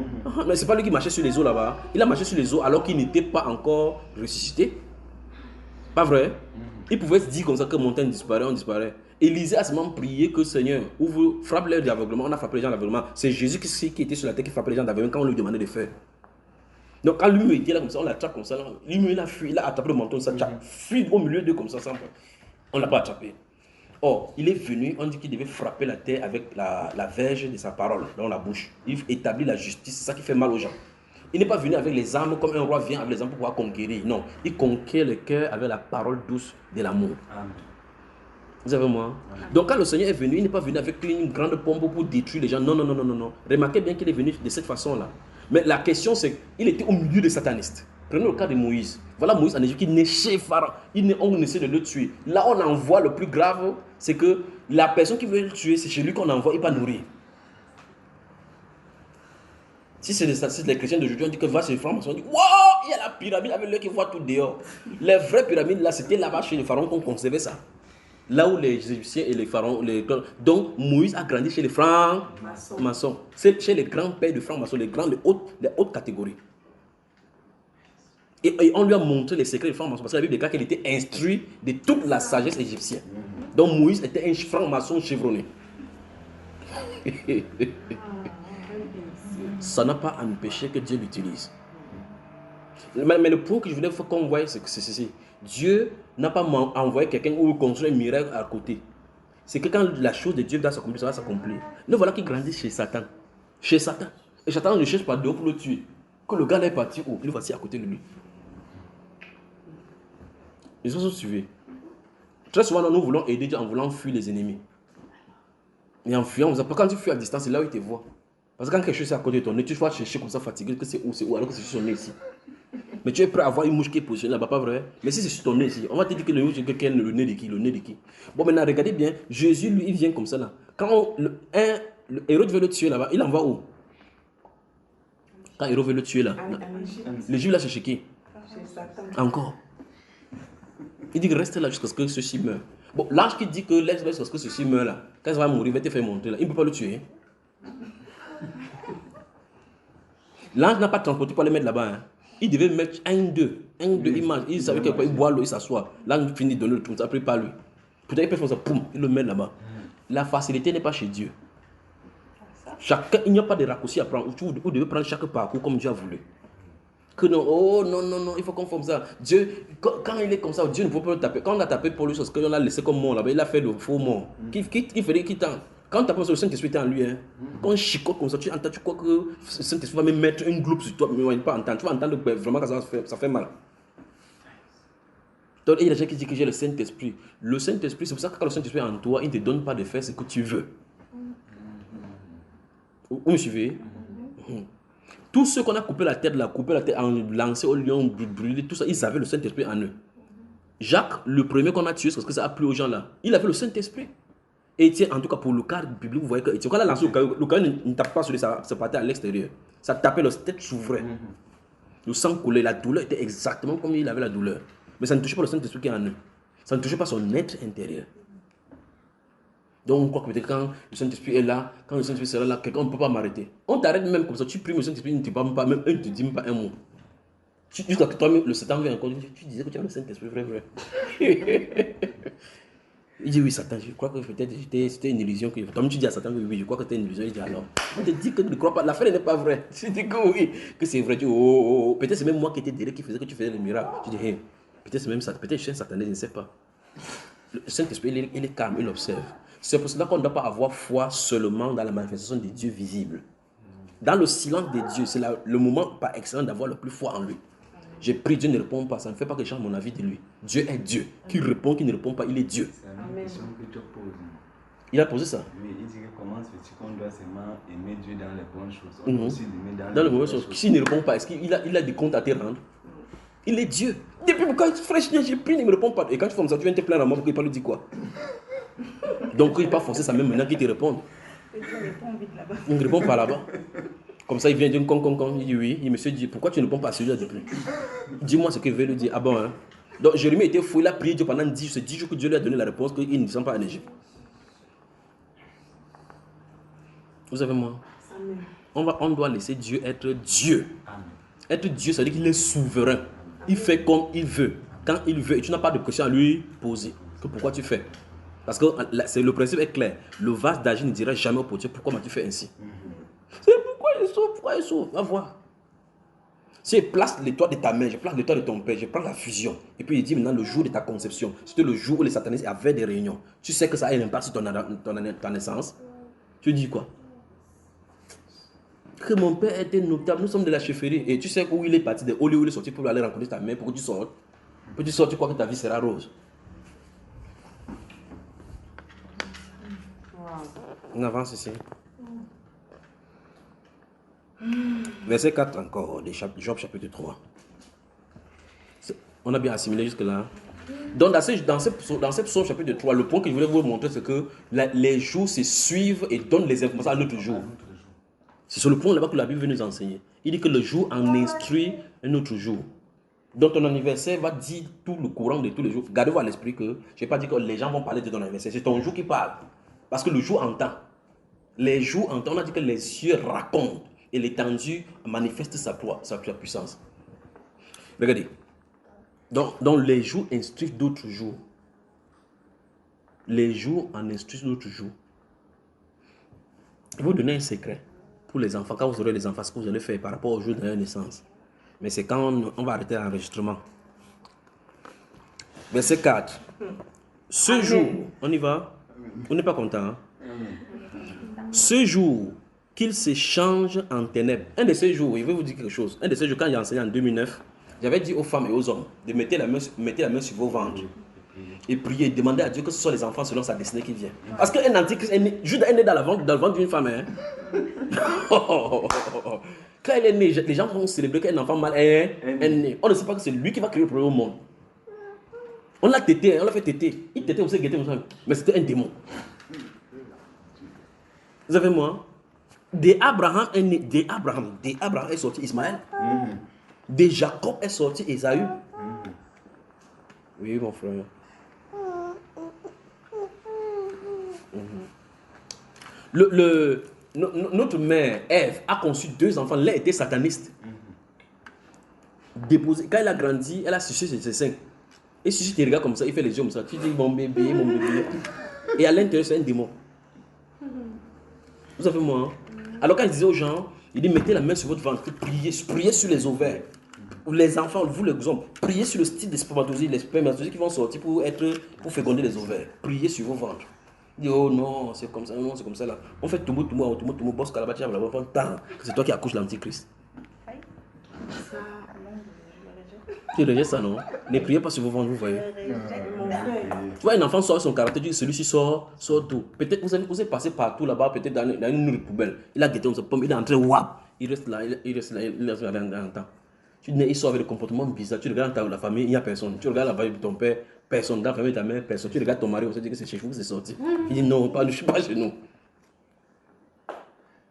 Mais c'est pas lui qui marchait sur les eaux là-bas. Il a marché sur les eaux alors qu'il n'était pas encore ressuscité. Pas vrai? Il pouvait se dire comme ça que montagne disparaît, on disparaît. Élisée a seulement prié que Seigneur, ouvre, frappe les d'aveuglement. On a frappé les gens d'aveuglement. C'est Jésus qui était sur la terre qui frappait les gens d'aveuglement quand on lui demandait de faire. Donc quand lui était là comme ça, on l'attrape comme ça. Lui, il a fui, il a attrapé le menton, ça fuit au milieu d'eux comme ça. On ne l'a pas attrapé. Or, il est venu, on dit qu'il devait frapper la terre avec la verge de sa parole dans la bouche. Il établit la justice, c'est ça qui fait mal aux gens. Il n'est pas venu avec les armes comme un roi vient avec les armes pour pouvoir conquérir. Non, il conquiert le cœur avec la parole douce de l'amour. Vous avez moi? Donc quand le Seigneur est venu, il n'est pas venu avec une grande pompe pour détruire les gens. Non, non, non, non, non, non. Remarquez bien qu'il est venu de cette façon-là. Mais la question c'est qu'il était au milieu des satanistes. Prenez le cas de Moïse. Voilà Moïse en Égypte qui naît chez Pharaon. On essaie de le tuer. Là, on envoie le plus grave, c'est que la personne qui veut le tuer, c'est chez lui qu'on envoie, il va nourrir. Si c'est les chrétiens d'aujourd'hui, on dit que va chez les francs-maçons, on dit waouh, il y a la pyramide avec l'œil qui voit tout dehors. Les vraies pyramides, là, c'était là-bas chez les pharaons qu'on conservait ça. Là où les Égyptiens et les pharaons. Donc Moïse a grandi chez les francs-maçons. C'est chez les grands-pères de francs-maçons, les hautes catégories. Et on lui a montré les secrets des francs-maçons parce que la Bible déclare qu'il était instruit de toute la sagesse égyptienne. Donc Moïse était un franc-maçon chevronné. Ça n'a pas empêché que Dieu l'utilise. Mais le point que je voulais qu'on voie, c'est ceci. Dieu n'a pas envoyé quelqu'un ou construit un miracle à côté. C'est que quand la chose de Dieu doit s'accomplir, ça va s'accomplir. Nous voilà qui grandit chez Satan. Chez Satan. Et Satan ne cherche pas dehors pour le tuer. Quand le gars là est parti, il est voici à côté de lui. Ils sont suivis. Très souvent, nous voulons aider Dieu en voulant fuir les ennemis. Et en fuyant, quand tu fuis à distance, c'est là où il te voit. Parce que quand quelque chose est à côté de ton nez, tu vas chercher comme ça fatigué, que c'est où, alors que c'est sur ton nez ici. Mais tu es prêt à avoir une mouche qui est positionnée là-bas, pas vrai? Mais si c'est sur ton nez ici, on va te dire que le nez de qui? Le nez de qui? Bon, maintenant, regardez bien, Jésus, lui, il vient comme ça là. Quand Hérode veut le tuer là-bas, il envoie où? Quand Hérode veut le tuer là. Le juif là, c'est chez qui? Encore. Il dit que reste là jusqu'à ce que ceci meure. Bon, l'ange qui dit que laisse jusqu'à ce que ceci meure là, quand il va mourir, il va te faire monter là. Il ne peut pas le tuer. L'ange n'a pas transporté pour le mettre là-bas. Hein. Il devait mettre un, deux images. Il savait qu'il boit l'eau, il s'assoit. L'ange finit de donner le truc, après pas lui. Peut-être qu'il peut faire ça, poum, il le met là-bas. La facilité n'est pas chez Dieu. Il n'y a pas de raccourci à prendre. Vous devez prendre chaque parcours comme Dieu a voulu. Que non, oh non, non, non, il faut qu'on fasse ça. Dieu, quand il est comme ça, Dieu ne peut pas le taper. Quand on a tapé pour lui, c'est ce qu'on a laissé comme mort là-bas, il a fait le faux mort. Qui fait qui tente. Quand tu as pensé au Saint-Esprit en lui, hein, quand on chicote comme ça, tu entends, tu crois que le Saint-Esprit va même mettre une gloupe sur toi, mais on ne va pas entendre. Tu vas entendre vraiment que ça fait mal. Donc, il y a des gens qui disent que j'ai le Saint-Esprit. Le Saint-Esprit, c'est pour ça que quand le Saint-Esprit est en toi, il ne te donne pas de faire ce que tu veux. Vous me suivez? Tous ceux qu'on a coupé la tête, en lancé au lion, brûlé, tout ça, ils avaient le Saint-Esprit en eux. Jacques, le premier qu'on a tué, c'est parce que ça a plu aux gens là. Il avait le Saint-Esprit. Et Étienne, en tout cas pour le cas biblique, vous voyez que Étienne, quand il a lancé le caillou ne tape pas sur lui, ça partait à l'extérieur. Ça tapait, la tête s'ouvrait. Le sang coulait, la douleur était exactement comme il avait la douleur. Mais ça ne touchait pas le Saint-Esprit qui est en eux. Ça ne touchait pas son être intérieur. Donc on croit que peut-être quand le Saint-Esprit est là, quand le Saint-Esprit sera là, quelqu'un ne peut pas m'arrêter. On t'arrête même comme ça, tu primes le Saint-Esprit, il ne te parle pas, même, il ne te dit même pas un mot. Jusqu'à que toi-même, le Satan vient encore, tu disais que tu as le Saint-Esprit, vrai. Il dit oui, Satan, je crois que peut-être c'était une illusion. Toi-même tu dis à Satan que oui, je crois que c'était une illusion. Il dit alors, on te dit que tu ne crois pas, l'affaire n'est pas vraie. Tu dis que oui, que c'est vrai. Tu dis oh. Peut-être c'est même moi qui étais derrière qui faisait que tu faisais le miracle. Tu dis hey, peut-être c'est même ça, peut-être je suis un sataniste, je ne sais pas. Le Saint-Esprit, il est calme, il observe. C'est pour cela qu'on ne doit pas avoir foi seulement dans la manifestation des dieux visibles. Dans le silence des dieux, c'est le moment par excellence d'avoir le plus foi en lui. J'ai pris, Dieu ne répond pas, ça ne fait pas que je change mon avis de lui. Dieu est Dieu. Qui répond, qui ne répond pas, il est Dieu. C'est la même question que tu poses. Il a posé ça. Oui, il dit que comment se fait-il qu'on doit seulement aimer Dieu dans les bonnes choses, on doit aussi l'aimer dans les mauvaises choses. S'il ne répond pas, est-ce qu'il a des comptes à te rendre? Il est Dieu. Depuis quand frère, j'ai pris, il ne me répond pas. Et quand tu fais ça, tu viens te plaindre à moi, il ne lui dire quoi? Donc il ne peut pas forcer ça même maintenant qu'il te réponde. Il ne répond pas là-bas. Comme ça, il vient dire con. Il dit oui. Il me dit pourquoi tu ne réponds pas à celui-là depuis? Dis-moi ce qu'il veut lui dire. Ah bon, hein? Donc Jérémie était fou, il a prié Dieu pendant 10 jours. C'est 10 jours que Dieu lui a donné la réponse qu'il ne descend pas en Égypte. Vous savez moi, on doit laisser Dieu être Dieu. Être Dieu, ça veut dire qu'il est souverain. Il fait comme il veut, quand il veut. Et tu n'as pas de question à lui poser. Que pourquoi tu fais? Parce que le principe est clair. Le vase d'agir ne dira jamais au potier pourquoi m'as-tu fait ainsi. C'est pourquoi il souffre, va voir. Si je place l'étoile de ta main, je place l'étoile de ton père, je prends la fusion. Et puis il dit maintenant le jour de ta conception, c'était le jour où les satanistes avaient des réunions. Tu sais que ça a un impact sur ta naissance. Tu dis quoi? Que mon père était notable, nous sommes de la chefferie. Et tu sais où il est parti, de où il est sorti pour aller rencontrer ta mère, pour que tu sortes. Pour que tu sortes, tu crois que ta vie sera rose. On avance ici. Verset 4 encore, de Job chapitre 3. On a bien assimilé jusque-là. Donc dans ce psaume chapitre 3, le point que je voulais vous montrer, c'est que les jours se suivent et donnent les informations à notre jour. C'est sur le point là-bas que la Bible veut nous enseigner. Il dit que le jour en instruit un autre jour. Donc ton anniversaire va dire tout le courant de tous les jours. Gardez-vous à l'esprit que je n'ai pas dit que les gens vont parler de ton anniversaire. C'est ton jour qui parle. Parce que le jour entend. Les jours entendent. On a dit que les cieux racontent. Et l'étendue manifeste sa puissance. Regardez. Donc les jours instruisent d'autres jours. Les jours en instruisent d'autres jours. Je vais vous donner un secret pour les enfants. Quand vous aurez les enfants, ce que vous allez faire par rapport au jour de leur naissance. Mais c'est quand on va arrêter l'enregistrement. Verset 4. Ce jour, on y va? On n'est pas content. Hein? Ce jour qu'il se change en ténèbres. Un de ces jours, je vais vous dire quelque chose. Un de ces jours, quand j'ai enseigné en 2009, j'avais dit aux femmes et aux hommes de mettre la main sur vos ventres et prier, demander à Dieu que ce soit les enfants selon sa destinée qui vient. Parce qu'un antichrist, Judas est né dans le ventre d'une femme. Hein? Quand il est né, les gens vont célébrer qu'un enfant mâle est né. On ne sait pas que c'est lui qui va créer le problème au monde. On l'a tété, on l'a fait téter. Il tétait aussi, mais c'était un démon. Vous avez moi? D'Abraham est sorti Ismaël. De Jacob est sorti Ésaü. Oui, mon frère. Notre mère, Ève, a conçu 2 enfants. L'un était sataniste. Déposé. Quand elle a grandi, elle a sucé ses seins. Et si tu te regardes comme ça, il fait les yeux comme ça. Tu dis mon bébé, mon bébé. Et à l'intérieur, c'est un démon. Vous savez moi, hein? Alors quand il disait aux gens, il dit mettez la main sur votre ventre, priez sur les ovaires. Ou les enfants, vous les hommes, priez sur le style des spermatozoïdes, les spermatozoïdes qui vont sortir pour féconder les ovaires. Priez sur vos ventres. Il dit oh non, c'est comme ça, non, c'est comme ça là. On fait tout mot, boss calabatia, c'est toi qui accouches l'antichrist. Tu rejettes ça, non? Ne priez pas sur vos ventres, vous voyez. Tu vois, un enfant sort son caractère, tu dis celui-ci sort tout. Peut-être vous avez passé partout là-bas, peut-être dans une poubelle. Il a guetté, il est entré, wap, il reste là dans le temps. Il sort avec le comportement bizarre. Tu regardes dans la famille, il n'y a personne. Tu regardes la famille de ton père, personne. Dans la famille de ta mère, personne. Tu regardes ton mari, on se dit que c'est chez vous que c'est sorti. Il dit non, je ne suis pas chez nous.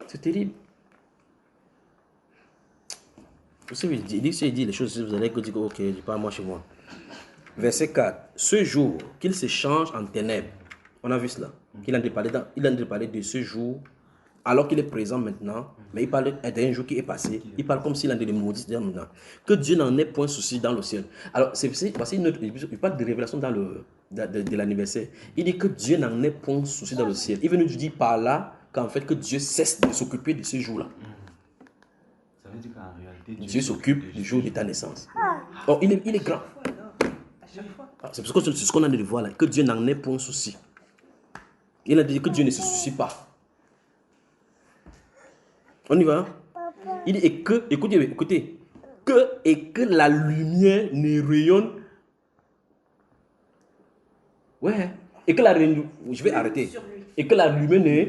C'est terrible. Il dit les choses, vous allez dire ok, je dis pas moi chez moi. Verset 4. Ce jour qu'il se change en ténèbres. On a vu cela. Il a parlé de ce jour alors qu'il est présent maintenant, mais il parle d'un jour qui est passé. Il parle comme s'il a des maudits maintenant. Que Dieu n'en ait point souci dans le ciel. Alors, c'est parce qu'il parle de révélation de l'anniversaire. Il dit que Dieu n'en ait point souci dans le ciel. Il veut nous dire par là qu'en fait que Dieu cesse de s'occuper de ce jour-là. Ça veut dire qu'en réalité, Dieu s'occupe du jour de ta naissance. Oh, il est grand. C'est ce qu'on a de voir là, que Dieu n'en ait point souci. Il a dit que Dieu ne se soucie pas. On y va? Il dit écoutez, que la lumière ne rayonne. Ouais. Et que je vais arrêter. Et que la lumière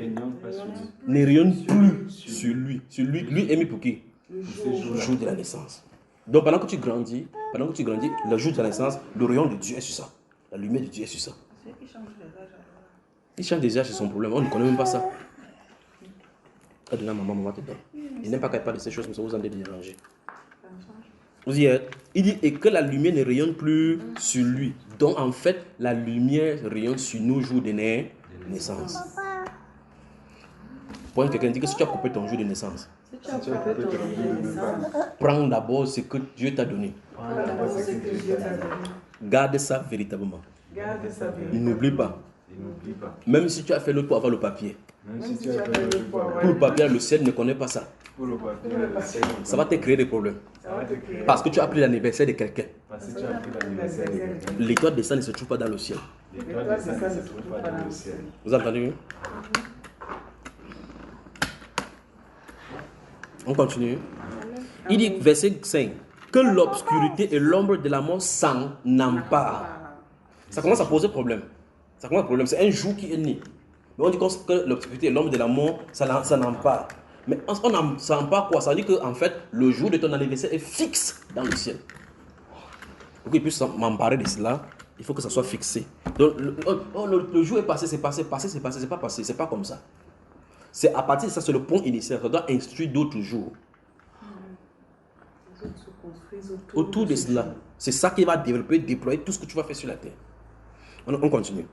ne rayonne plus sur lui. Lui est mis pour qui? Le jour de la naissance. Donc pendant que tu grandis, le jour de la naissance, le rayon de Dieu est sur ça. La lumière de Dieu est sur ça. Il change des âges, c'est son problème. On ne connaît même pas ça. Maman te donne. Il n'aime pas qu'elle parle de ces choses, mais ça vous en déranger. Vous y êtes? Il dit, et que la lumière ne rayonne plus sur lui. Donc, en fait, la lumière rayonne sur nos jours de naissance. Pour quelqu'un dit que si tu as coupé ton jour de naissance, prends d'abord ce que Dieu t'a donné. Garde ça véritablement. N'oublie pas. Même si tu as fait le tour avant le papier. Pour le papier, le ciel ne connaît pas ça. Ça va te créer des problèmes. Parce que tu as pris l'anniversaire de quelqu'un. L'étoile de ça ne se trouve pas dans le ciel. Vous entendez? On continue. Il dit, verset 5, que l'obscurité et l'ombre de la mort s'en emparent. Ça commence à poser problème. Ça commence à problème. C'est un jour qui est né. Mais on dit que l'obscurité et l'ombre de la mort, ça n'empare. Mais ça empare quoi? Ça veut dire qu'en fait, le jour de ton anniversaire est fixe dans le ciel. Pour qu'il puisse m'emparer de cela, il faut que ça soit fixé. Donc, le jour est passé, c'est passé, c'est pas passé, c'est pas comme ça. C'est à partir de ça, c'est le point initial. Ça doit instruire d'autres jours. Autour de cela, c'est ça qui va développer, déployer tout ce que tu vas faire sur la terre. On continue.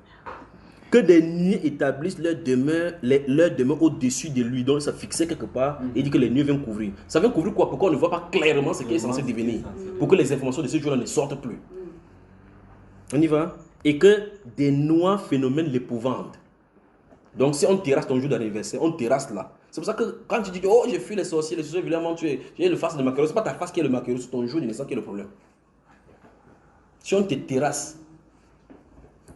Que des nuées établissent leur demeure au-dessus de lui. Donc ça fixé quelque part et dit que les nuées viennent couvrir. Ça vient couvrir quoi? Pourquoi on ne voit pas clairement ce qui est censé devenir? Pour que les informations de ce jour-là ne sortent plus. On y va? Et que des noirs phénomènes l'épouvantent. Donc si on terrasse ton jour d'anniversaire, on terrasse là. C'est pour ça que quand tu dis oh j'ai fui les sorciers vilains tués, j'ai le face de maquereau, c'est pas ta face qui est le maquereau, c'est ton jour de naissance qui est le problème. Si on te terrasse,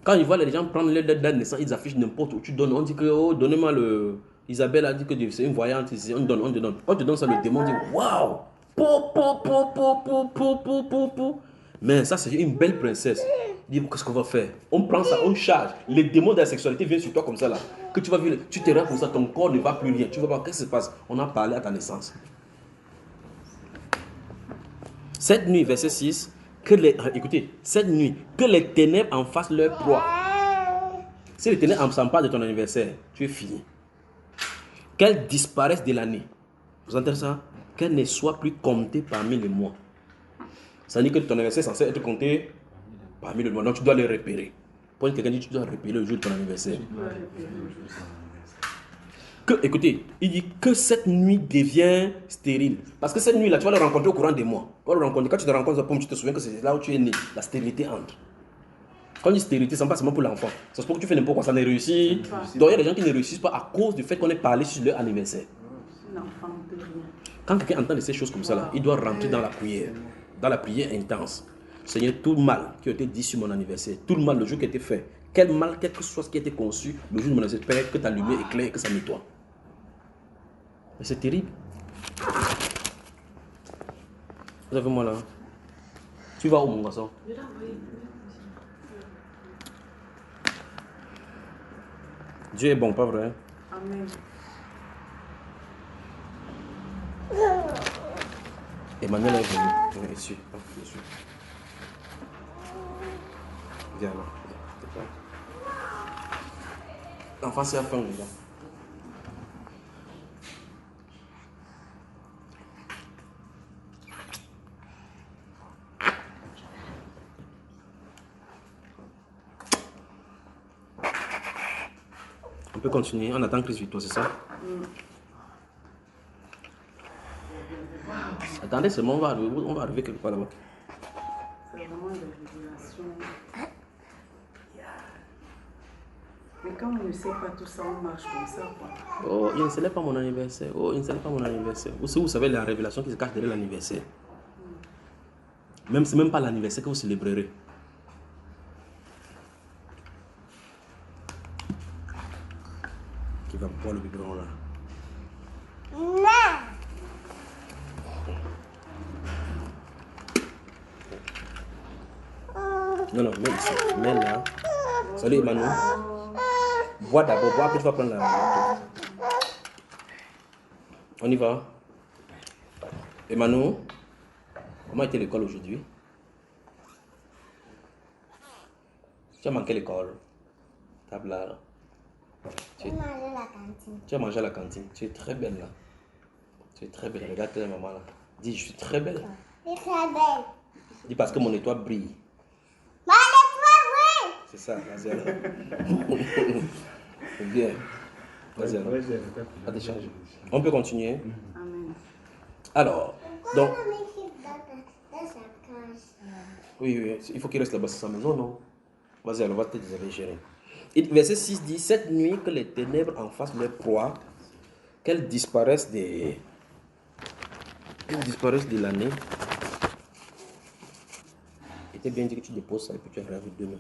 quand ils voient les gens prendre leur date de naissance, ils affichent n'importe où tu donnes, on dit que oh donnez-moi le... Isabelle a dit que c'est une voyante ici, on te donne ça, le démon dit waouh, mais ça c'est une belle princesse. Dis qu'est-ce qu'on va faire? On prend ça, on charge. Les démons de la sexualité viennent sur toi comme ça là. Que tu vas vivre, tu te rends comme ça, ton corps ne va plus rien. Tu vas voir qu'est-ce qui se passe. On a parlé à ta naissance. Cette nuit, verset 6, écoutez, cette nuit, que les ténèbres en fassent leur proie. Si les ténèbres s'emparent de ton anniversaire, tu es fini. Qu'elles disparaissent de l'année. Vous entendez ça? Qu'elles ne soient plus comptées parmi les mois. Ça veut dire que ton anniversaire est censé être compté parmi les mois. Donc tu dois les repérer. Pour quelqu'un dit tu dois repérer le jour de ton anniversaire. Écoutez, il dit que cette nuit devient stérile. Parce que cette nuit-là, tu vas le rencontrer au courant des mois. Tu vas le rencontrer. Quand tu te rencontres, tu te souviens que c'est là où tu es né. La stérilité entre. Quand on dit stérilité, ce n'est pas seulement pour l'enfant. C'est pour que tu fais n'importe quoi, ça ne réussit. Donc il y a des gens qui ne réussissent pas à cause du fait qu'on ait parlé sur leur anniversaire. Quand quelqu'un entend de ces choses comme ça, là, il doit rentrer dans la prière. Dans la prière intense. Seigneur, tout le mal qui a été dit sur mon anniversaire, tout le mal le jour qui a été fait, quel mal, quelque chose qui a été conçu le jour de mon anniversaire, Père, que ta lumière éclaire et que ça nettoie. Mais c'est terrible. Vous avez moi là. Tu vas où mon garçon? Dieu est bon, pas vrai? Amen. Emmanuel est venu. Ici. Viens là. L'enfant c'est à fin, les gars. On peut continuer. On attend Christ Victor, c'est ça? Attendez seulement, on va arriver quelque part là-bas. C'est vraiment des révélations. Mais quand on ne sait pas tout ça, on marche comme ça, quoi. Oh, il ne célèbre pas mon anniversaire. Oh, il ne célèbre pas mon anniversaire. Vous savez la révélation qui se cache derrière l'anniversaire. Même, c'est même pas l'anniversaire que vous célébrerez. Qui va boire le biberon là? Non, mets ici. Mets là. Salut Emmanuel. Bois d'abord, bois, après tu vas prendre la... On y va. Emmanuel, comment était l'école aujourd'hui? Tu as manqué l'école. Ta blague. Tu as mangé à la cantine. Tu es très belle là. Tu es très belle. Regarde ta maman là. Dis, je suis très belle. Dis parce que mon étoile brille. C'est ça, vas-y alors. Bien. Vas-y alors. Pas d'échange. On peut continuer. Amen. Alors, donc. Oui, il faut qu'il reste là-bas, c'est sa maison, non? Vas-y alors, va te déshabiller, chérie. Et verset 6 dit, cette nuit que les ténèbres en fassent leur proie, qu'elles disparaissent de l'année. Il était bien dit que tu déposes ça et puis tu arrives demain.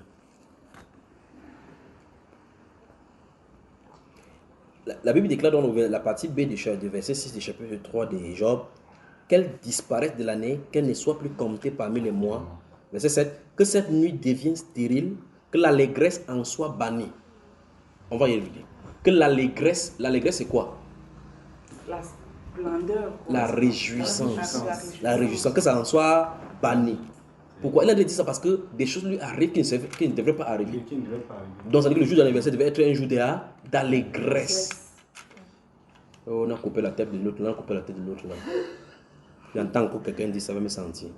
La Bible déclare dans la partie B du verset 6 du chapitre 3 de Job, qu'elles disparaissent de l'année, qu'elles ne soient plus comptées parmi les mois. Verset 7, que cette nuit devienne stérile, que l'allégresse en soit bannie. On va y revenir. Que l'allégresse c'est quoi? La splendeur. La réjouissance. La réjouissance, que ça en soit banni. Pourquoi? Il a dit ça parce que des choses lui arrivent qui ne devraient pas arriver. Donc ça veut dire que le jour d'anniversaire devait être un jour d'allégresse. Oh, on a coupé la tête de l'autre là, on a coupé la tête de l'autre là. J'entends que quelqu'un dit ça va me sentir.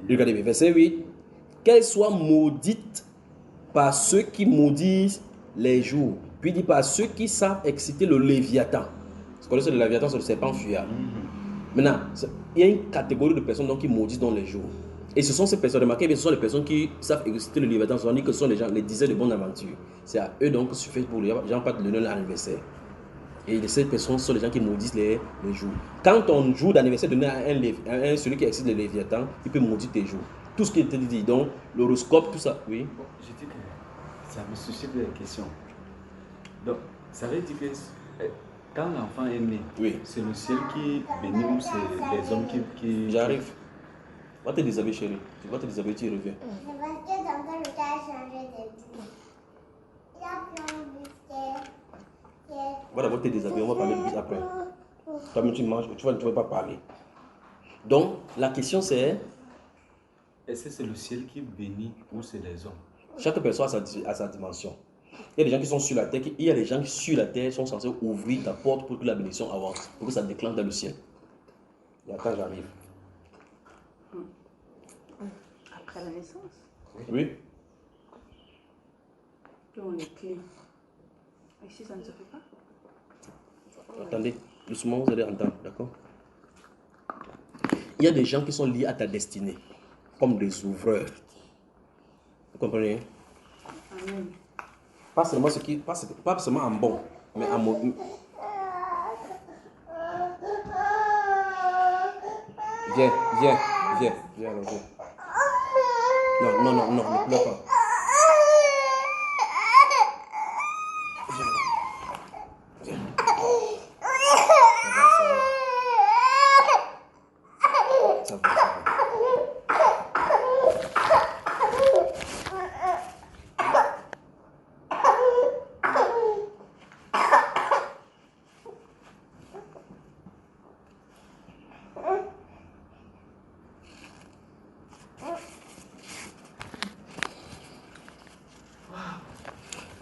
Regardez bien, verset 8. Qu'elle soit maudite par ceux qui maudissent les jours. Puis dit par ceux qui savent exciter le Léviathan. Vous connaissez le Léviathan, c'est le serpent fuyard. Maintenant, il y a une catégorie de personnes donc, qui maudissent dans les jours. Et ce sont ces personnes, remarquez bien, ce sont les personnes qui savent exciter le Léviathan. On dit que ce sont les gens, les dizaines de bonnes aventures. C'est à eux donc sur Facebook, les gens parlent de leur anniversaire. Et ces personnes sont les gens qui maudissent les jours. Quand ton jour d'anniversaire donné à celui qui excite le Léviathan, il peut maudire tes jours. Tout ce qui était dit, donc l'horoscope, tout ça, oui. Bon, je dis que ça me suscite des questions. Donc, ça veut dire que quand l'enfant est né, Oui. c'est le ciel qui bénit ou c'est les hommes qui... J'arrive. Va te déshabiller, chérie. Tu vas te déshabiller, tu reviens. Va d'abord te déshabiller, on va parler plus après. Toi-même, tu manges, tu ne vas pas parler. Donc, la question c'est... Est-ce que c'est le ciel qui bénit ou c'est les hommes? Chaque personne a sa dimension. Il y a des gens qui sont sur la terre, il y a des gens qui sur la terre sont censés ouvrir ta porte pour que la bénédiction avance, pour que ça déclenche dans le ciel. Et attends, j'arrive. Après la naissance. Oui. Qui ont les clés. Ici, ça ne se fait pas. Attendez, doucement, vous allez entendre, d'accord? Il y a des gens qui sont liés à ta destinée, comme des ouvreurs. Vous comprenez? Amen. Pas seulement en bon, mais en mauvais. Viens. Alors, viens. Non, ne pleure pas. Viens. Ça va.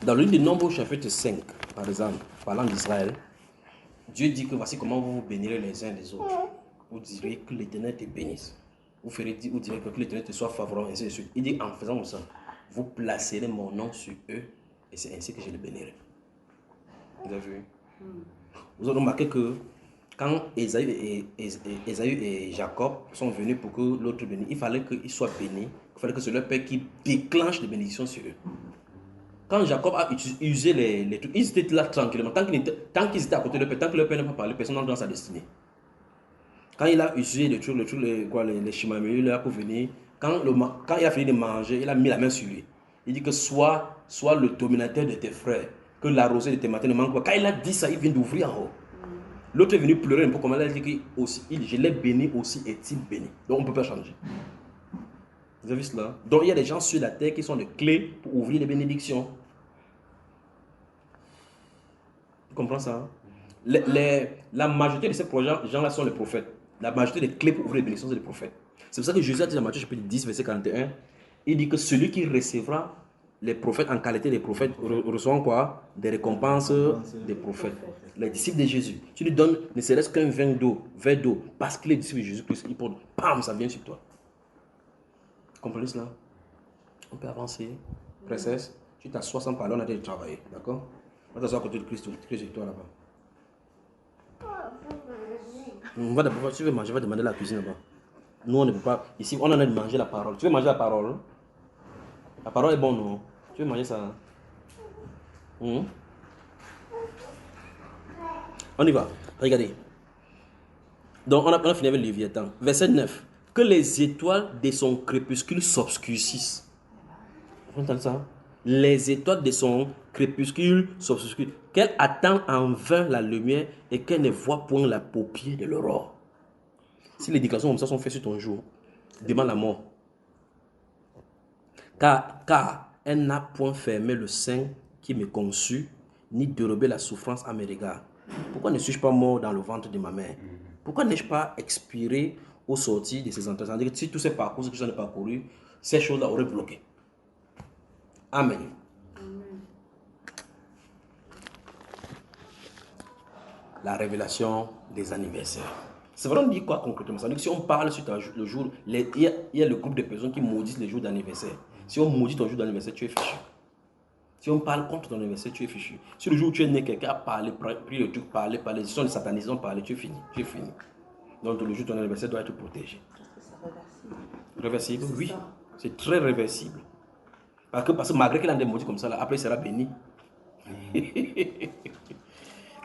Dans le livre de Nombres, chapitre 5, par exemple, parlant d'Israël, Dieu dit que voici comment vous vous bénirez les uns les autres. Vous direz que l'Éternel te bénisse. Vous direz que l'Éternel te soit favorable, ainsi de suite. Il dit en faisant comme ça, vous placerez mon nom sur eux et c'est ainsi que je les bénirai. Vous avez vu? Vous avez remarqué que quand Ésaü et Jacob sont venus pour que l'autre bénisse, il fallait qu'ils soient bénis. Il fallait que c'est leur père qui déclenche les bénédictions sur eux. Quand Jacob a usé les trucs, ils étaient là tranquillement. Tant qu'ils étaient à côté de leur père, tant que leur père n'a pas parlé, personne n'entre dans sa destinée. Quand il a usé les chimamélies pour venir, quand il a fini de manger, il a mis la main sur lui. Il dit que sois le dominateur de tes frères, que la rosée de tes matins ne manque pas. Quand il a dit ça, il vient d'ouvrir en haut. L'autre est venu pleurer un peu comme elle a dit que je l'ai béni aussi est-il béni. Donc on ne peut pas changer. Vous avez vu cela? Donc il y a des gens sur la terre qui sont les clés pour ouvrir les bénédictions. Tu comprends ça? La majorité de ces gens-là sont les prophètes. La majorité des clés pour ouvrir les bénédictions, c'est les prophètes. C'est pour ça que Jésus a dit dans Matthieu chapitre 10, verset 41, il dit que celui qui recevra les prophètes, en qualité des prophètes, reçoivent quoi? Des récompenses des prophètes. Les disciples de Jésus. Tu lui donnes ne serait-ce qu'un verre d'eau, parce qu'il est disciple de Jésus-Christ, il porte, bam, ça vient sur toi. Vous comprenez cela? On peut avancer. Princesse, tu t'assois sans parler, on a déjà travaillé, d'accord? On va t'asseoir à côté de Christ, c'est toi là-bas. On va d'abord, si tu veux manger, on va demander la cuisine là-bas. Nous, on ne peut pas. Ici, on en a de manger la parole. Tu veux manger la parole? La parole est bonne, non? Tu veux manger ça? On y va. Regardez. Donc, on a fini avec le Léviathan. Verset 9. Que les étoiles de son crépuscule s'obscurcissent. Vous entendez ça? Les étoiles de son crépuscule s'obscurcissent. Qu'elle attend en vain la lumière et qu'elle ne voit point la paupière de l'aurore. Si les déclarations comme ça sont faites sur ton jour, demande la mort. Car elle n'a point fermé le sein qui me conçut, ni dérobé la souffrance à mes regards. Pourquoi ne suis-je pas mort dans le ventre de ma mère? Pourquoi n'ai-je pas expiré au sortir de ces entrailles? C'est-à-dire que si tous ces parcours que j'en ai parcouru, ces choses-là auraient bloqué. Amen. La révélation des anniversaires. C'est vrai, on dit quoi concrètement? Ça veut dire que si on parle sur le jour, il y a le groupe de personnes qui maudissent les jours d'anniversaire. Si on maudit ton jour d'anniversaire, tu es fichu. Si on parle contre ton anniversaire, tu es fichu. Si le jour où tu es né, quelqu'un a parlé, pris le truc, parlé, si sont les satanistes, ont parlé, tu es fini. Tu es fini. Donc le jour de ton anniversaire doit être protégé. C'est réversible? Oui. C'est très réversible. Parce que malgré qu'il a des maudits comme ça, là, après il sera béni.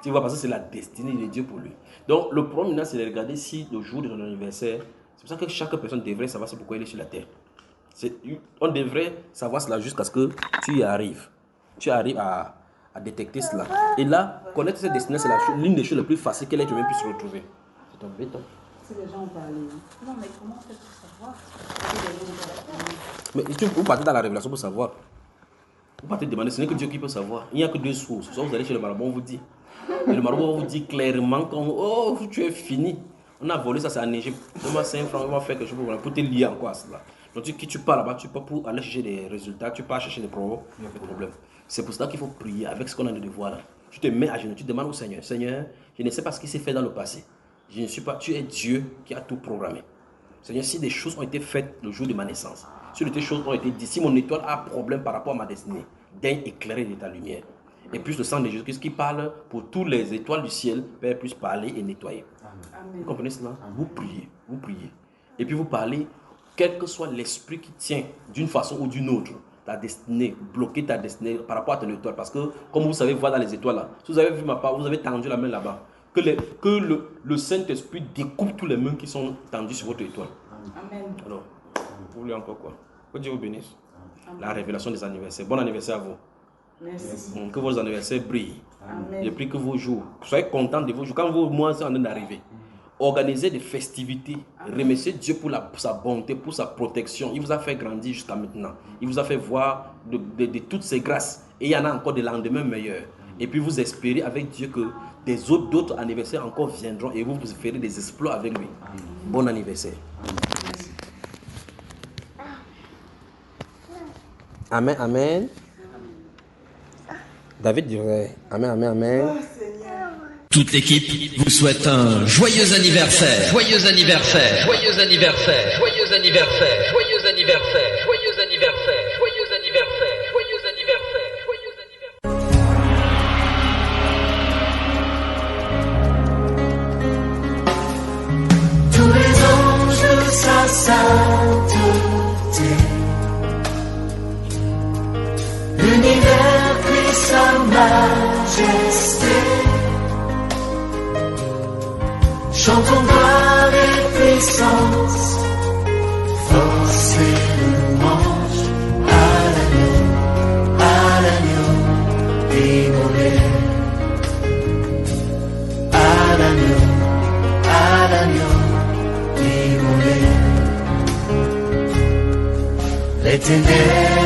Tu vois, parce que c'est la destinée de Dieu pour lui. Donc, le problème maintenant, c'est de regarder si le jour de ton anniversaire, c'est pour ça que chaque personne devrait savoir pourquoi il est sur la terre. On devrait savoir cela jusqu'à ce que tu y arrives. Tu arrives à détecter cela. Et là, connaître cette destinée, c'est l'une des choses les plus faciles que l'être humain puisse retrouver. C'est un béton. Si les gens ont parlé. Non, mais comment on fait pour savoir? Mais vous partez dans la révélation pour savoir. Vous partez demander, ce n'est que Dieu qui peut savoir. Il n'y a que deux sources. Soit vous allez chez le marabout, on vous dit. Et le marabout vous dit clairement oh, tu es fini. On a volé ça, c'est en Égypte. On va 5 francs, on va faire quelque chose pour te lier encore à cela. Donc tu pars là-bas, tu pars pour aller chercher des résultats, tu pars chercher des problèmes. C'est pour cela qu'il faut prier avec ce qu'on a de devoir là. Tu te mets à genoux, tu demandes au Seigneur, Seigneur, je ne sais pas ce qui s'est fait dans le passé. Je ne suis pas, tu es Dieu qui a tout programmé. Seigneur, si des choses ont été faites le jour de ma naissance, si des choses ont été dites, si mon étoile a un problème par rapport à ma destinée, daigne éclairer de ta lumière. Et puis le sang de Jésus-Christ qui parle pour toutes les étoiles du ciel, Père, puisse parler et nettoyer. Amen. Vous comprenez cela? Amen. Vous priez. Et puis vous parlez, quel que soit l'esprit qui tient d'une façon ou d'une autre ta destinée, bloquer ta destinée par rapport à ton étoile. Parce que, comme vous savez voir dans les étoiles là, si vous avez vu ma part, vous avez tendu la main là-bas, que le Saint-Esprit découpe tous les mains qui sont tendues sur votre étoile. Amen. Alors, vous voulez encore quoi? Que Dieu vous bénisse. Amen. La révélation des anniversaires. Bon anniversaire à vous. Merci. Que vos anniversaires brillent. Amen. Je prie que vos jours, soyez contents de vos jours. Quand vos mois sont en train d'arriver, organisez des festivités. Remerciez Dieu pour sa bonté, pour sa protection. Il vous a fait grandir jusqu'à maintenant. Il vous a fait voir de toutes ses grâces. Et il y en a encore des lendemains meilleurs. Et puis vous espérez avec Dieu que d'autres anniversaires encore viendront et vous ferez des exploits avec lui. Bon anniversaire. Amen, amen. David dirait Amen, amen, amen. Toute l'équipe vous souhaite un joyeux anniversaire. Joyeux anniversaire. Joyeux anniversaire. Joyeux anniversaire. Joyeux anniversaire. Joyeux anniversaire. Joyeux anniversaire. Joyeux anniversaire. Joyeux anniversaire. Tous les anges de sa sainteté, l'univers crie sa majesté. Chantons gloire et puissance, force et louange à l'agneau immolé, à l'agneau immolé. Les ténèbres